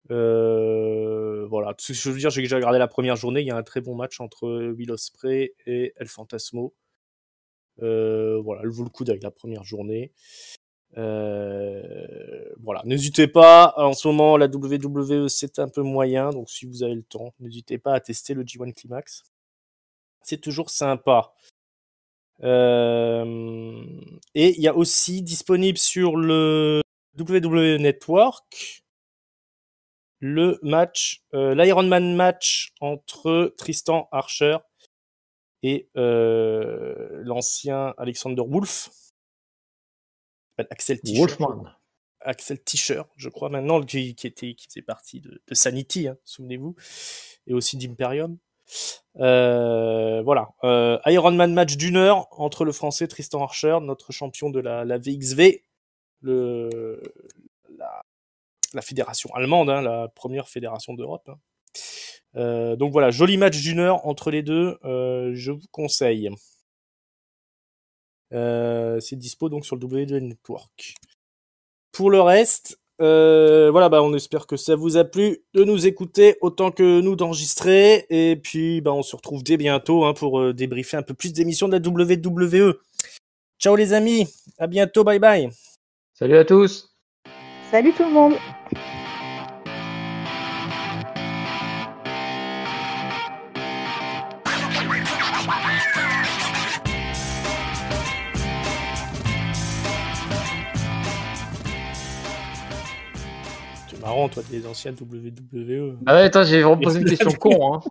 Voilà, tout ce que je veux dire, j'ai déjà regardé la première journée. Il y a un très bon match entre Will Ospreay et El Fantasmo. Voilà, elle vaut le coup d'œil la première journée. Voilà, n'hésitez pas. En ce moment, la WWE c'est un peu moyen, donc si vous avez le temps, n'hésitez pas à tester le G1 Climax. C'est toujours sympa. Et il y a aussi disponible sur le WWE Network le match, l'Ironman match entre Tristan Archer et l'ancien Alexander Wolf. Axel Tischer. Wolfman. Axel Tischer, je crois maintenant, qui faisait partie de Sanity, hein, souvenez-vous, et aussi d'Imperium. Voilà, Ironman match d'1 heure entre le français Tristan Archer, notre champion de la VXV, la fédération allemande, hein, la première fédération d'Europe. Hein. Donc voilà, joli match d'1 heure entre les deux, je vous conseille. C'est dispo donc sur le WWE Network. Pour le reste, voilà, on espère que ça vous a plu de nous écouter autant que nous d'enregistrer. Et puis, on se retrouve dès bientôt pour débriefer un peu plus d'émissions de la WWE. Ciao les amis, à bientôt, bye bye. Salut à tous. Salut tout le monde. C'est marrant, toi, des anciens WWE. Ah ouais, attends, j'ai vraiment posé une question con, hein.